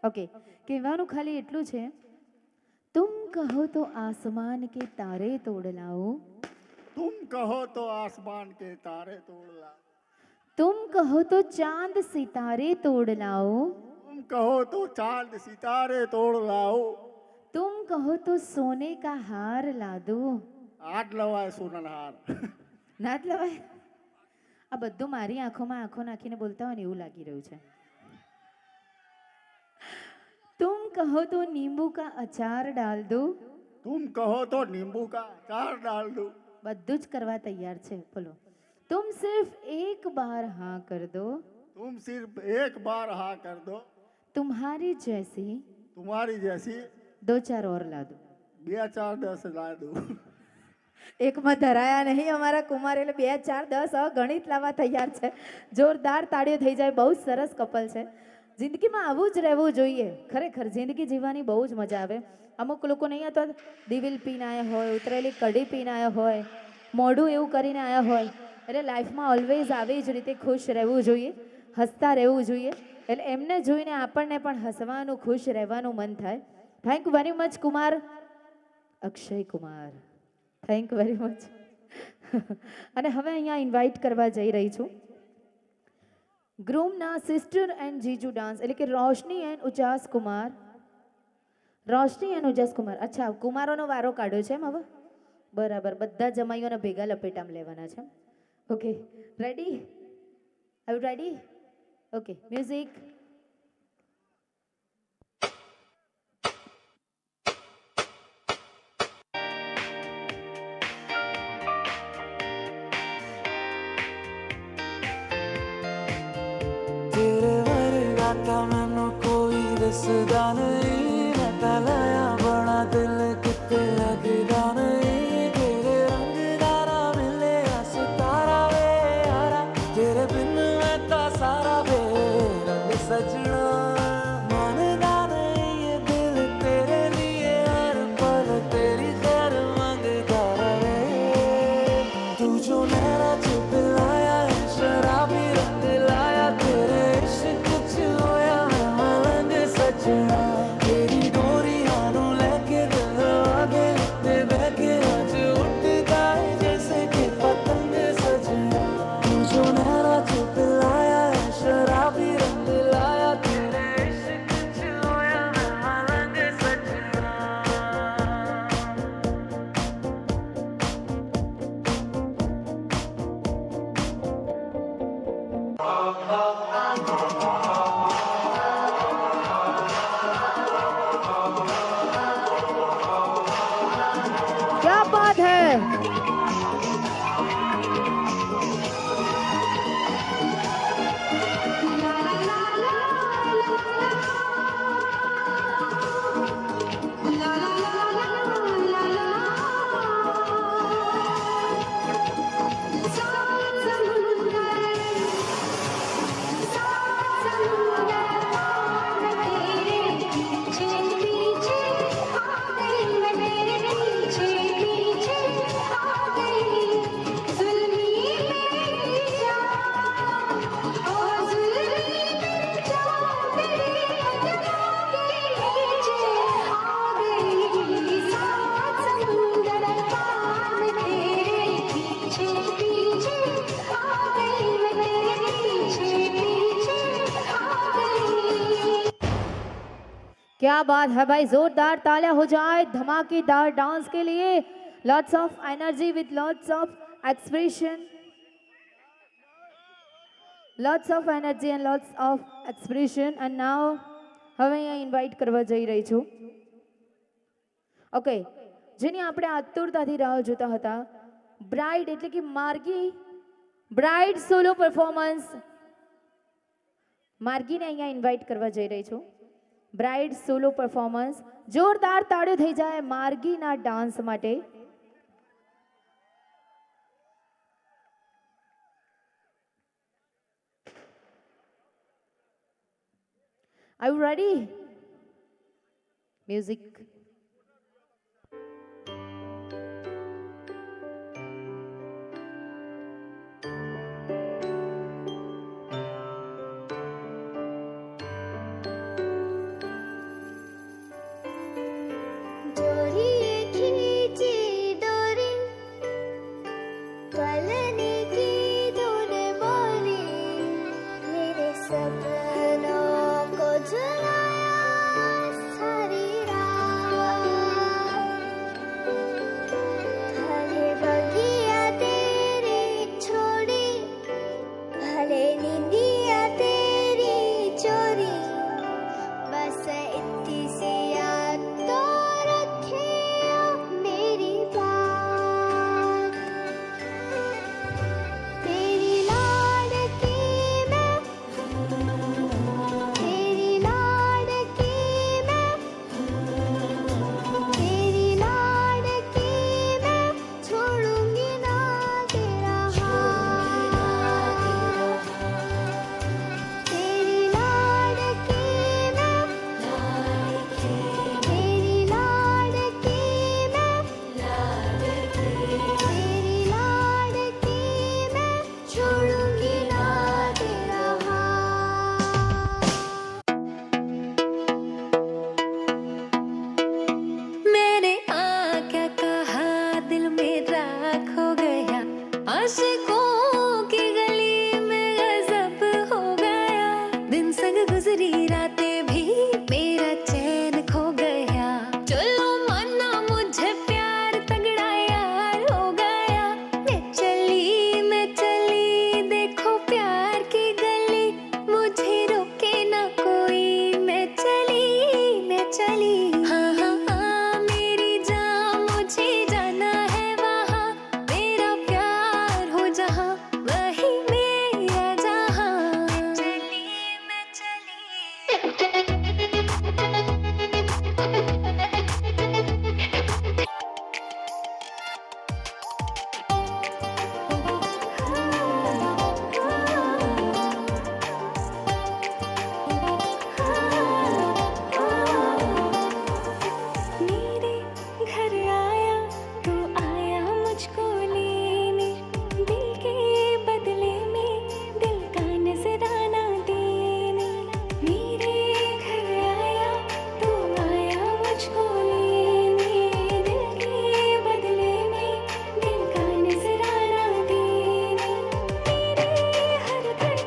ઓકે, કહેવાનું ખાલી એટલું છે, तुम कहो तो आसमान के तारे तोड़ लाओ, तुम कहो तो आसमान के तारे तोड़ लाओ, तुम कहो तो चांद सितारे तोड़ लाओ, तुम कहो तो चांद सितारे तोड़ लाओ, तुम कहो तो सोने का हार ला दो. आठ लवाए सोना हार. ના જ લવાય. આ બધું મારી આંખોમાં આંખો નાખીને બોલતા હોય ને એવું લાગી રહ્યું છે. तुम कहो तो नींबू का अचार डाल दो, तुम कहो तो नींबू का अचार डाल दो, બધું જ કરવા તૈયાર છે. બોલો, तुम सिर्फ एक बार हाँ कर दो, तुम सिर्फ एक बार हाँ कर दो, तुम्हारी जैसी जैसी 2-4 और ला दो. 2-4-10 ला दो. એકમાં ધરાયા નહીં અમારા કુમાર, એટલે 2-4-10 ગણિત લાવવા તૈયાર છે. જોરદાર તાળીઓ થઈ જાય. બહુ સરસ કપલ છે. જિંદગીમાં આવું જ રહેવું જોઈએ. ખરેખર જિંદગી જીવવાની બહુ જ મજા આવે. અમુક લોકો નહીં તો દિવિલ પીને આવ્યા હોય, ઉતરેલી કઢી પીને આવ્યા હોય, મોઢું એવું કરીને આવ્યા હોય. એટલે લાઈફમાં ઓલવેઝ આવી જ રીતે ખુશ રહેવું જોઈએ, હસતા રહેવું જોઈએ. એટલે એમને જોઈને આપણને પણ હસવાનું, ખુશ રહેવાનું મન થાય. Thank you very much Kumar, Akshay Kumar, thank you very much. અને હવે અહીંયા ઇન્વાઇટ કરવા જઈ રહી છું ગ્રૂમના સિસ્ટર એન્ડ જીજુ ડાન્સ, એટલે કે રોશની એન્ડ ઉજાસ કુમાર. અચ્છા, કુમારોનો વારો કાઢ્યો છે એમ હવે? બરાબર, બધા જમાઈઓને ભેગા લપેટામાં લેવાના છે. Okay, ready? Are you ready? Okay, music. तेरे वर्गा का मैनू कोई दसदा नहीं, मैं तलाया बड़ा दिल किते लगदा नहीं, तेरे रंग दारा मिले सितारा वे यारा, तेरे बिन मैं ता सारा वे रंग सजना, मानदा नहीं ये दिल तेरे लिए हर पल तेरी खैर मांगदा रहे, तू जो नैना चुप लाया है शराबी रंग लाया, तेरे इश्क च होया मैं मलंग सजना, तेरी डोरी हानू लेके दिल आगे ते बहके आज उड़ता है जैसे कि पतंग सजना, तू जो नैना चुप लाया है शराबी रंग लाया, तेरे इश्क च होया मैं मलंग सजना. क्या बात है. क्या बात है भाई, जोरदार तालियां हो जाए धमाकेदार डांस के लिए. Lots of energy with lots of expression. Lots of energy and lots of expression. And now હવે અહીંયા ઇન્વાઇટ કરવા જઈ રહી છું. ઓકે, જેની આપણે આતુરતાથી રાહ જોતા હતા, બ્રાઇડ એટલે કે માર્ગી બ્રાઇડ સોલો પરફોર્મન્સ. માર્ગીને અહીંયા ઇન્વાઇટ કરવા જઈ રહી છું. Bride solo performance. જોરદાર તાળીઓ થઈ જાય માર્ગીના ડાન્સ માટે. Are you ready? Music.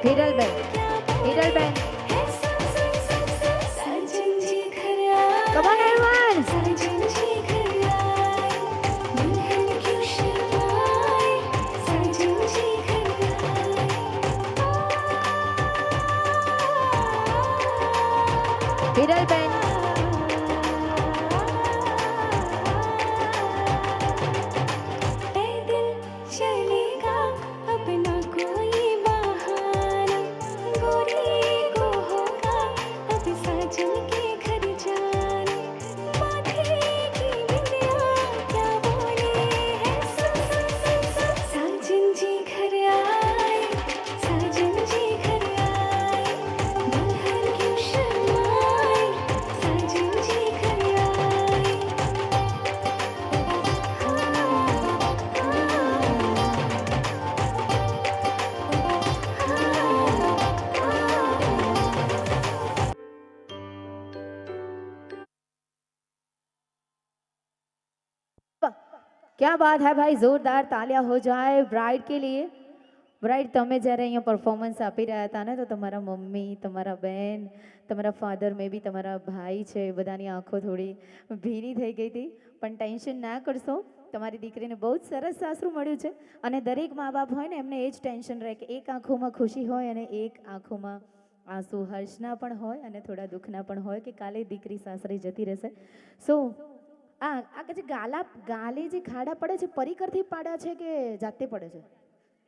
Hiralben, Hiralben. Come on everyone. Hiralben. क्या बात है भाई, जोरदार तालियां हो जाए ब्राइड के लिए. બ્રાઇડ તમે જ્યારે અહીંયા પરફોર્મન્સ આપી રહ્યા હતા ને તો તમારા મમ્મી તમારા બેન તમારા ફાધર મે બી તમારા ભાઈ છે એ બધાની આંખો થોડી ભીની થઈ ગઈ હતી પણ ટેન્શન ના કરશો તમારી દીકરીને બહુ જ સરસ સાસરું મળ્યું છે અને દરેક મા બાપ હોય ને એમને એ જ ટેન્શન રહે કે એક આંખોમાં ખુશી હોય અને એક આંખોમાં આંસુ હર્ષના પણ હોય અને થોડા દુઃખના પણ હોય કે કાલે દીકરી સાસરે જતી રહેશે સો આ જે ગાલે જે ખાડા પડે છે પરિકરથી પાડ્યા છે કે જાતે પડે છે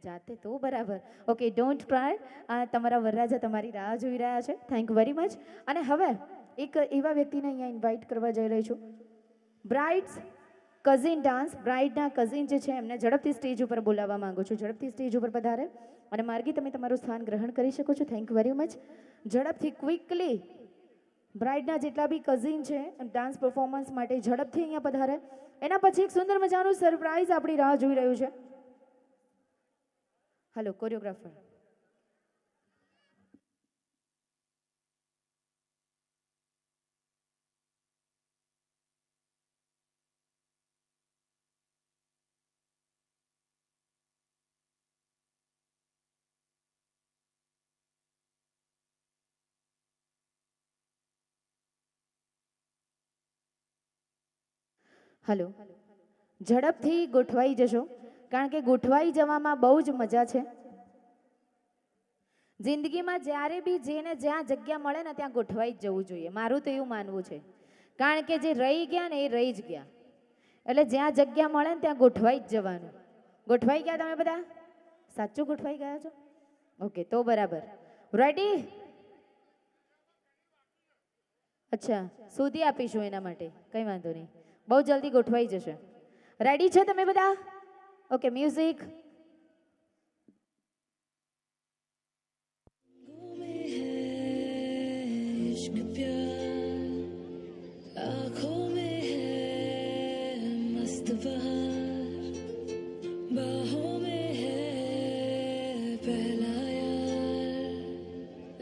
જાતે તો બરાબર ઓકે ડોન્ટ ટ્રાય તમારા વરરાજા તમારી રાહ જોઈ રહ્યા છે થેન્ક યુ વેરી મચ અને હવે એક એવા વ્યક્તિને અહીંયા ઇન્વાઇટ કરવા જઈ રહી છું બ્રાઇડ્સ કઝિન ડાન્સ બ્રાઇડના કઝિન જે છે એમને ઝડપથી સ્ટેજ ઉપર બોલાવવા માંગુ છું ઝડપથી સ્ટેજ ઉપર પધારે અને માર્ગી તમે તમારું સ્થાન ગ્રહણ કરી શકો છો થેન્ક યુ વેરી મચ ઝડપથી ક્વિકલી બ્રાઇડના જેટલા બી કઝિન છે ડાન્સ પરફોર્મન્સ માટે ઝડપથી અહીંયા પધારે એના પછી એક સુંદર મજાનું સરપ્રાઇઝ આપણી રાહ જોઈ રહ્યું છે હેલો કોરિયોગ્રાફર હેલો ઝડપથી ગોઠવાઈ જશો કારણ કે ગોઠવાઈ જવામાં બહુ જ મજા છે જિંદગીમાં જ્યારે બી જેને જ્યાં જગ્યા મળે ને ત્યાં ગોઠવાઈ જ જવું જોઈએ મારું તો એવું માનવું છે કારણ કે જે રહી ગયા ને એ રહી જ ગયા એટલે જ્યાં જગ્યા મળે ને ત્યાં ગોઠવાઈ જ જવાનું ગોઠવાઈ ગયા તમે બધા સાચું ગોઠવાઈ ગયા છો ઓકે તો બરાબર રેડી અચ્છા સુધી આપીશું એના માટે કંઈ વાંધો નહીં બહુ જલ્દી ગોઠવાઈ જશે રેડી છે તમે બધા ઓકે મ્યુઝિક आँखों में है मस्त बहार बाहों में है पहला यार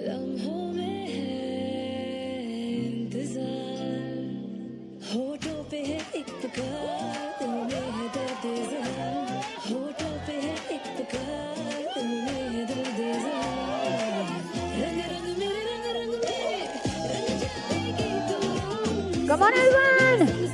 लम्हों में है इंतजार होठों पे है एक पुकार दिल में है दर्द इज़हार होठों पे है एक पुकार दिल में है दर्द इज़हार रंग रंग मेरे रंग रंग मेरे रंग जाएगी तू Come on, everyone!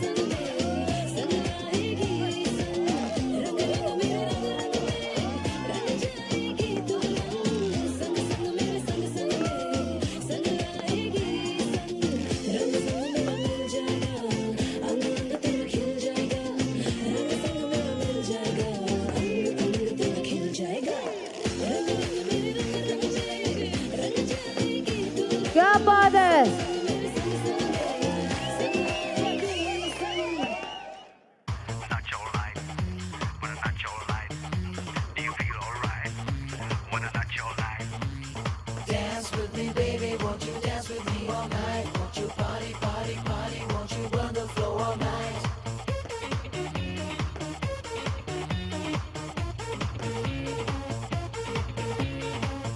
क्या बात है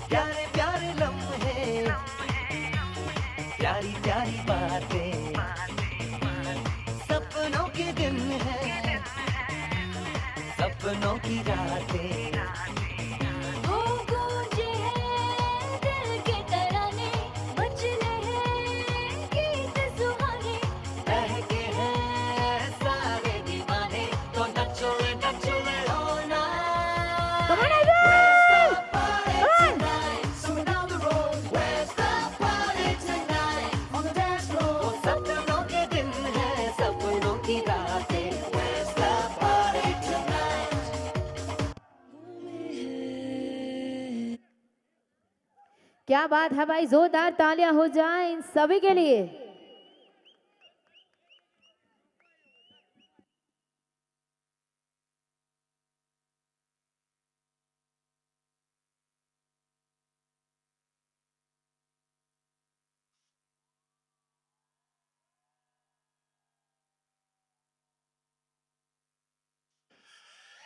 प्यारे प्यारे लम्हे प्यारी प्यारी बातें सपनों के दिन है सपनों की रातें वो गूंजे हैं दिल के तराने बजने हैं गीत सुहाने बहके हैं सारे दीवाने तो नचो रे हो ना Come on, everyone! क्या बात है भाई जोरदार तालियां हो जाए इन सभी के लिए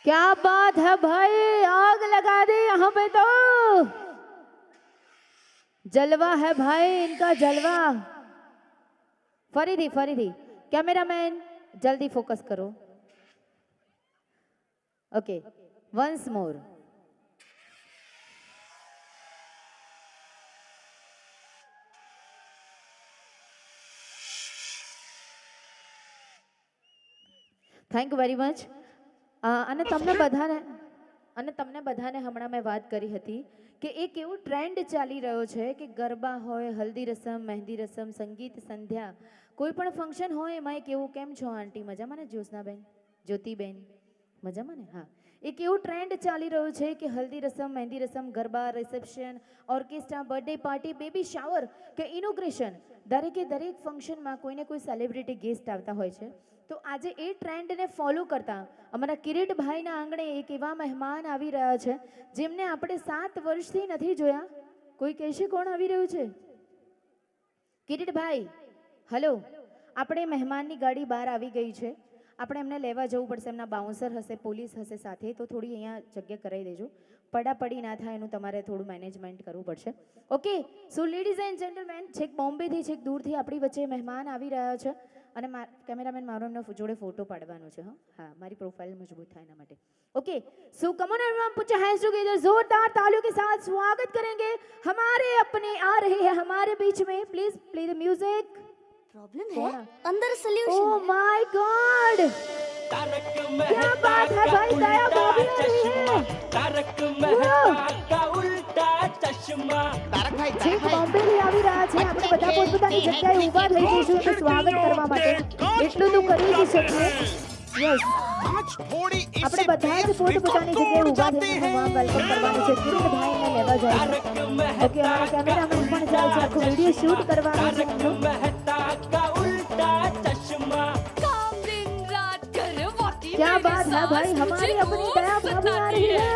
क्या बात है भाई आग लगा दी यहाँ पे तो जलवा है भाई इनका जलवा फरीदी कैमरामैन जल्दी फोकस करो okay once more thank you very much. અને તમને બધાને હમણાં મેં વાત કરી હતી કે એક એવું ટ્રેન્ડ ચાલી રહ્યો છે કે ગરબા હોય, હલ્દી રસમ, મહેંદી રસમ, સંગીત સંધ્યા, કોઈ પણ ફંક્શન હોય એમાં એક એવું, કેમ છો આંટી, મજામાં ને જ્યોત્સનાબેન, જ્યોતિબેન મજામાં ને? હા, એક એવું ટ્રેન્ડ ચાલી રહ્યું છે કે હલ્દી રસમ, મહેંદી રસમ, garba, reception, orchestra, birthday party, baby shower કે ઇનોગ્રેશન, દરેક ફંક્શનમાં કોઈને કોઈ સેલિબ્રિટી ગેસ્ટ આવતા હોય છે. તો આજે એ ટ્રેન્ડને ફોલો કરતા અમારા કિરીટભાઈના આંગણે એક એવા મહેમાન આવી રહ્યા છે જેમને આપણે 7 વર્ષથી નથી જોયા. કોઈ કહેશે કોણ આવી રહ્યું છે? કિરીટભાઈ, હલો. આપણે મહેમાનની ગાડી બહાર આવી ગઈ છે. આપણે એમને લેવા જવું પડશે. એમના બાઉન્સર હશે, પોલીસ હશે સાથે, તો થોડી અહીંયા જગ્યા કરાવી દેજો. પડાપડી ના થાય એનું તમારે થોડું મેનેજમેન્ટ કરવું પડશે. Okay, so ladies and gentleman, છેક બોમ્બેથી, છેક દૂરથી આપણી વચ્ચે મહેમાન આવી રહ્યા છે અને કેમેરામેન મારો એમનો જોડે ફોટો પાડવાનો છે. હા, મારી પ્રોફાઇલ મજબૂત થાય એના માટે. Okay, so come on everyone, put your hands together, जोरदार तालियों के साथ स्वागत करेंगे हमारे अपने आ रहे हैं हमारे बीच में. Please play the music. Problem है अंदर सॉल्यूशन. ओह माय गॉड, क्या बात है भाई, दया भाभी आ रही है. तारक मेहता का उल्टा चश्मा. છેક બોમ્બેથી આવી રહ્યા છે. આપણે બધા પોતપોતાની જગ્યાએ ઊભા થઈ જઈશું એમનું સ્વાગત કરવા માટે. એટલું તો કરી જ શકીએ. યસ, આપણે બધા જ પોતપોતાની જગ્યાએ ઊભા થઈને વામ વેલકમ કરવાનું છે. કિરીટભાઈને લેવા જાય છે. ઓકે, અમારા કેમેરામેન પણ જાય છે, આખો વિડીયો શૂટ કરવાનો છે એમનો. मेहता का उल्टा चश्मा. क्या बात है भाई, हमारी अपनी दया भाभी आ रही है.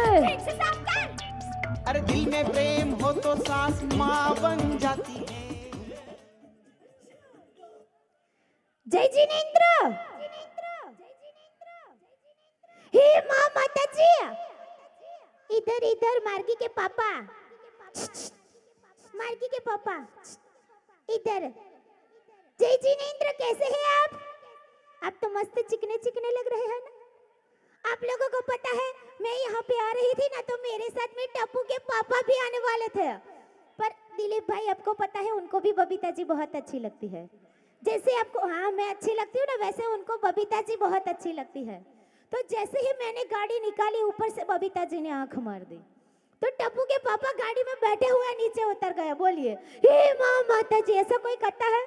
अरे दिल में प्रेम हो तो सास माँ बन जाती है. जय जिनेंद्र, हे माँ माता जी, इधर इधर, मार्गी के पापा, मार्गी के पापा, इधर. जय जिनेंद्र, कैसे हैं आप तो मस्त चिकने चिकने लग रहे हैं ना. आप लोगों को पता है, मैं यहाँ पे आ रही थी ना, तो मेरे साथ में टप्पू के पापा भी आने वाले थे. पर दिलीप भाई, आपको पता है उनको भी बबीता जी बहुत अच्छी लगती है. जैसे आपको, हाँ, मैं अच्छी लगती हूँ ना, वैसे उनको बबीता जी बहुत अच्छी लगती है. तो जैसे ही मैंने गाड़ी निकाली, ऊपर से बबीता जी ने आंख मार दी, तो टप्पू के पापा गाड़ी में बैठे हुए नीचे उतर गए. बोलिए, हे माँ माता जी, ऐसा कोई करता है?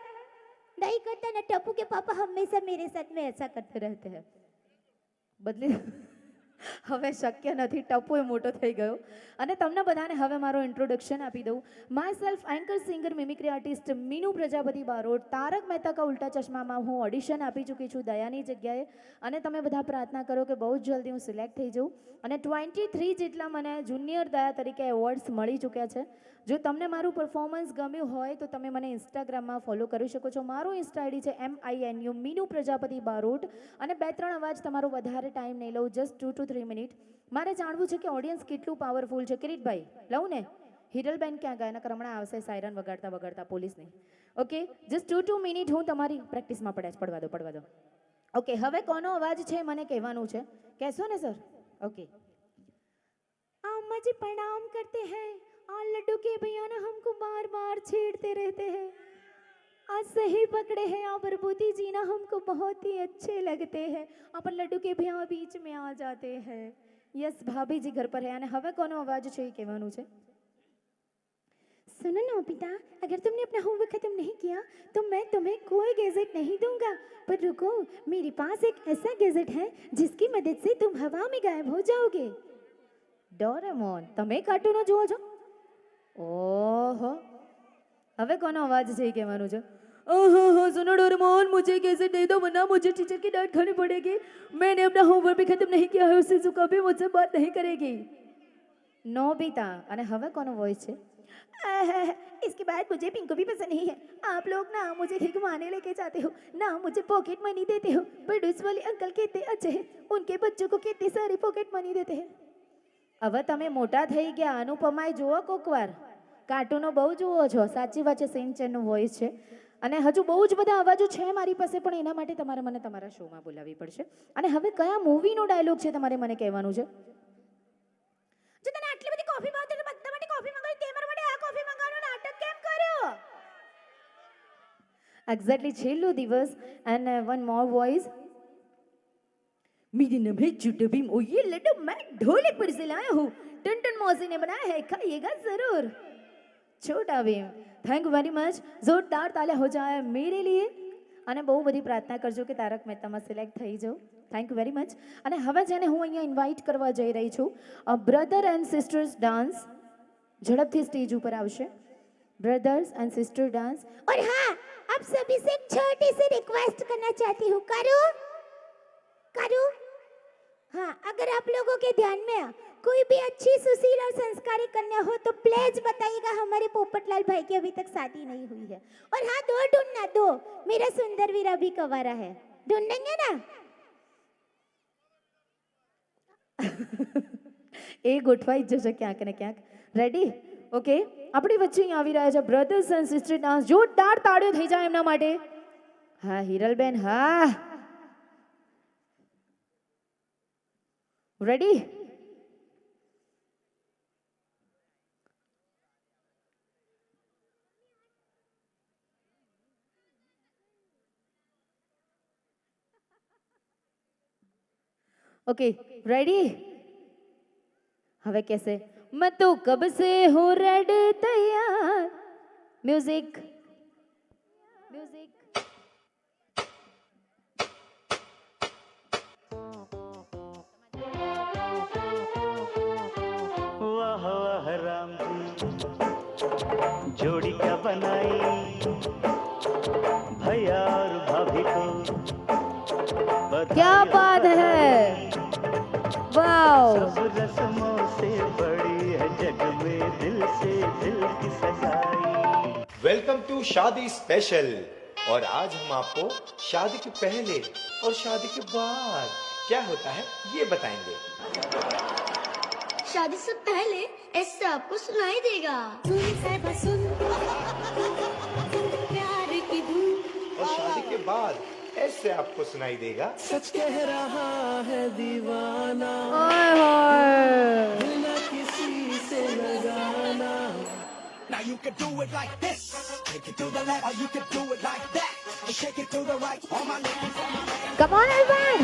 नहीं करता ना. टप्पू के पापा हमेशा मेरे साथ में ऐसा करते रहते हैं. બદલી હવે શક્ય નથી, ટપ્પુ મોટો થઈ ગયો. અને તમને બધાને હવે મારો ઇન્ટ્રોડક્શન આપી દઉં. Myself anchor, singer, mimicry artist Minu Prajapati Barot. Taarak Mehta કા ઉલ્ટા ચશ્મામાં હું ઓડિશન આપી ચૂકી છું દયાની જગ્યાએ. અને તમે બધા પ્રાર્થના કરો કે બહુ જ જલ્દી હું સિલેક્ટ થઈ જાઉં. અને 23 જેટલા મને જુનિયર દયા તરીકે એવોર્ડ્સ મળી ચૂક્યા છે. જો તમને મારું પરફોર્મન્સ ગમ્યું હોય તો તમે મને ઇન્સ્ટાગ્રામમાં ફોલો કરી શકો છો. મારું ઇન્સ્ટા આઈડી છે MINU મીનુ પ્રજાપતિ બારોટ. અને 2-3 અવાજ તમારો વધારે ટાઈમ નહીં લઉં, જસ્ટ 2 to 3 મિનિટ. મારે જાણવું છે કે ઓડિયન્સ કેટલું પાવરફુલ છે. કિરીટભાઈ, લઉં ને? હિરલબેન ક્યાં ગયા? નકર હમણાં આવશે સાયરન વગાડતા વગાડતા પોલીસની. ઓકે, જસ્ટ 2 મિનિટ હું તમારી પ્રેક્ટિસમાં પડવા દો. ઓકે, હવે કોનો અવાજ છે મને કહેવાનું છે. કહેશો ને સર? ઓકે. अम्मा जी प्रणाम करते हैं. और लड्डू के भैया ना हमको बार बार छेड़ते रहते हैं. आज सही पकड़े हैं आप. प्रभूति जी ना हमको बहुत ही अच्छे लगते हैं. आप लड्डू के भैया बीच में आ जाते हैं. यस, भाभी जी घर पर है. અને હવે કોનો અવાજ છે એ કહેવાનું છે. सुनो ना पिता, अगर तुमने अपना होमवर्क खत्म नहीं किया तो मैं तुम्हें कोई गैजेट नहीं दूंगा. पर रुको, मेरे पास एक ऐसा गैजेट है जिसकी मदद से तुम हवा में गायब हो जाओगे. डोरेमोन, તમે કાર્ટૂનો જુઓ છો? ઓહો, હવે કોનો અવાજ છે એ કહેવાનું છે. ओहो, सुनो डोरेमोन, मुझे कैसे दे दो वरना मुझे टीचर की डांट खानी पड़ेगी. मैंने अपना होमवर्क भी खत्म नहीं किया है, उससे जो कभी मुझसे बात नहीं करेगी. नोबिता. અને હવે કોનો વોઇસ છે? इसके बाद मुझे पिंको भी पसंद नहीं है. आप लोग ना मुझे घुमाने लेके जाते हो ना, मुझे पॉकेट मनी देते हो. पर उस वाले अंकल कितने अच्छे हैं, उनके बच्चों को कितनी सारी पॉकेट मनी देते हैं. હવે તમે મોટા થઈ ગયા. અનુપમાએ જુઓ કોકવાર, કાર્ટૂનો બહુ જુઓ છો. સાચી વાત છે, સિંચનનું વોઇસ છે. અને હજુ બહુ જ બધા અવાજો છે મારી પાસે, પણ એના માટે તમારે મને તમારા શોમાં બોલાવવી પડશે. અને હવે કયા મૂવીનો ડાયલોગ છે તમારે મને કહેવાનું છે. જો તને આટલી બધી કોફી ભાવતી તો બધા માટે કોફી મંગાવી, તે મારા માટે આ કોફી મંગાવવાનો નાટક કેમ કર્યો? એક્ઝેક્ટલી, છેલ્લો દિવસ. And one more voice. मेरा नाम है छोटा भीम और ये लड्डू मैं ढोलकपुर से लाया हूँ। टुनटुन मौसी ने बनाया है, खाइएगा जरूर। छोटा Bhim, thank you very much. જોરદાર તાલે हो जाए मेरे लिए અને બહુ બધી પ્રાર્થના કરજો કે તારક મહેતામાં સિલેક્ટ થઈ જાઉં। Thank you very much. અને હવે જેને હું અહીંયા ઇન્વાઇટ કરવા જઈ રહી છું, બ્રધર એન્ડ સિસ્ટર્સ ડાન્સ ઝડપથી સ્ટેજ ઉપર આવશે। Brothers and sister dance. और हाँ, आप सभी से एक छोटी सी रिक्वेस्ट करना चाहती हूँ। करूँ? हाँ, अगर आप लोगों के ध्यान में कोई भी अच्छी सुशील और संस्कारी कन्या हो तो प्लीज बताइएगा। हमारे पोपटलाल भाई की अभी तक शादी नहीं हुई है। और हाँ, दो ढूंढना, दो। मेरा सुंदर वीरा भी कवारा है, ढूंढेंगे ना? એ ગોઠવાઈ જ જશે ક્યાંક ને ક્યાંક। રેડી? ઓકે, આપણી વચ્ચે અહીં આવી રહ્યા છે બ્રધર્સ એન્ડ સિસ્ટર ડાન્સ। જોરદાર તાળીઓ થઈ જાય એમના માટે। હા હિરલબેન, હા રેડી? Okay ready? હવે कैसे? मैं तो कब से हूँ रेडी तैयार। Music music. वाह वाह राम जी, जोड़ी क्या बनाई भैया और भाभी को। क्या बात है, वाओ। रस्मों से बड़ी है जग में दिल से दिल की सगाई। वेलकम टू शादी स्पेशल। और आज हम आपको शादी के पहले और शादी के बाद क्या होता है ये बताएंगे। शादी से पहले ऐसा आपको सुनाई देगा। प्यार की धूम। और शादी के बाद ऐसे आपको सुनाई देगा। सच कह रहा है दीवाना, ओए होए। बिना किसी से लगाना। Now you can do it like this. Take it to the left, or you can do it like that. Shake it to the right. On my left. Come on everyone,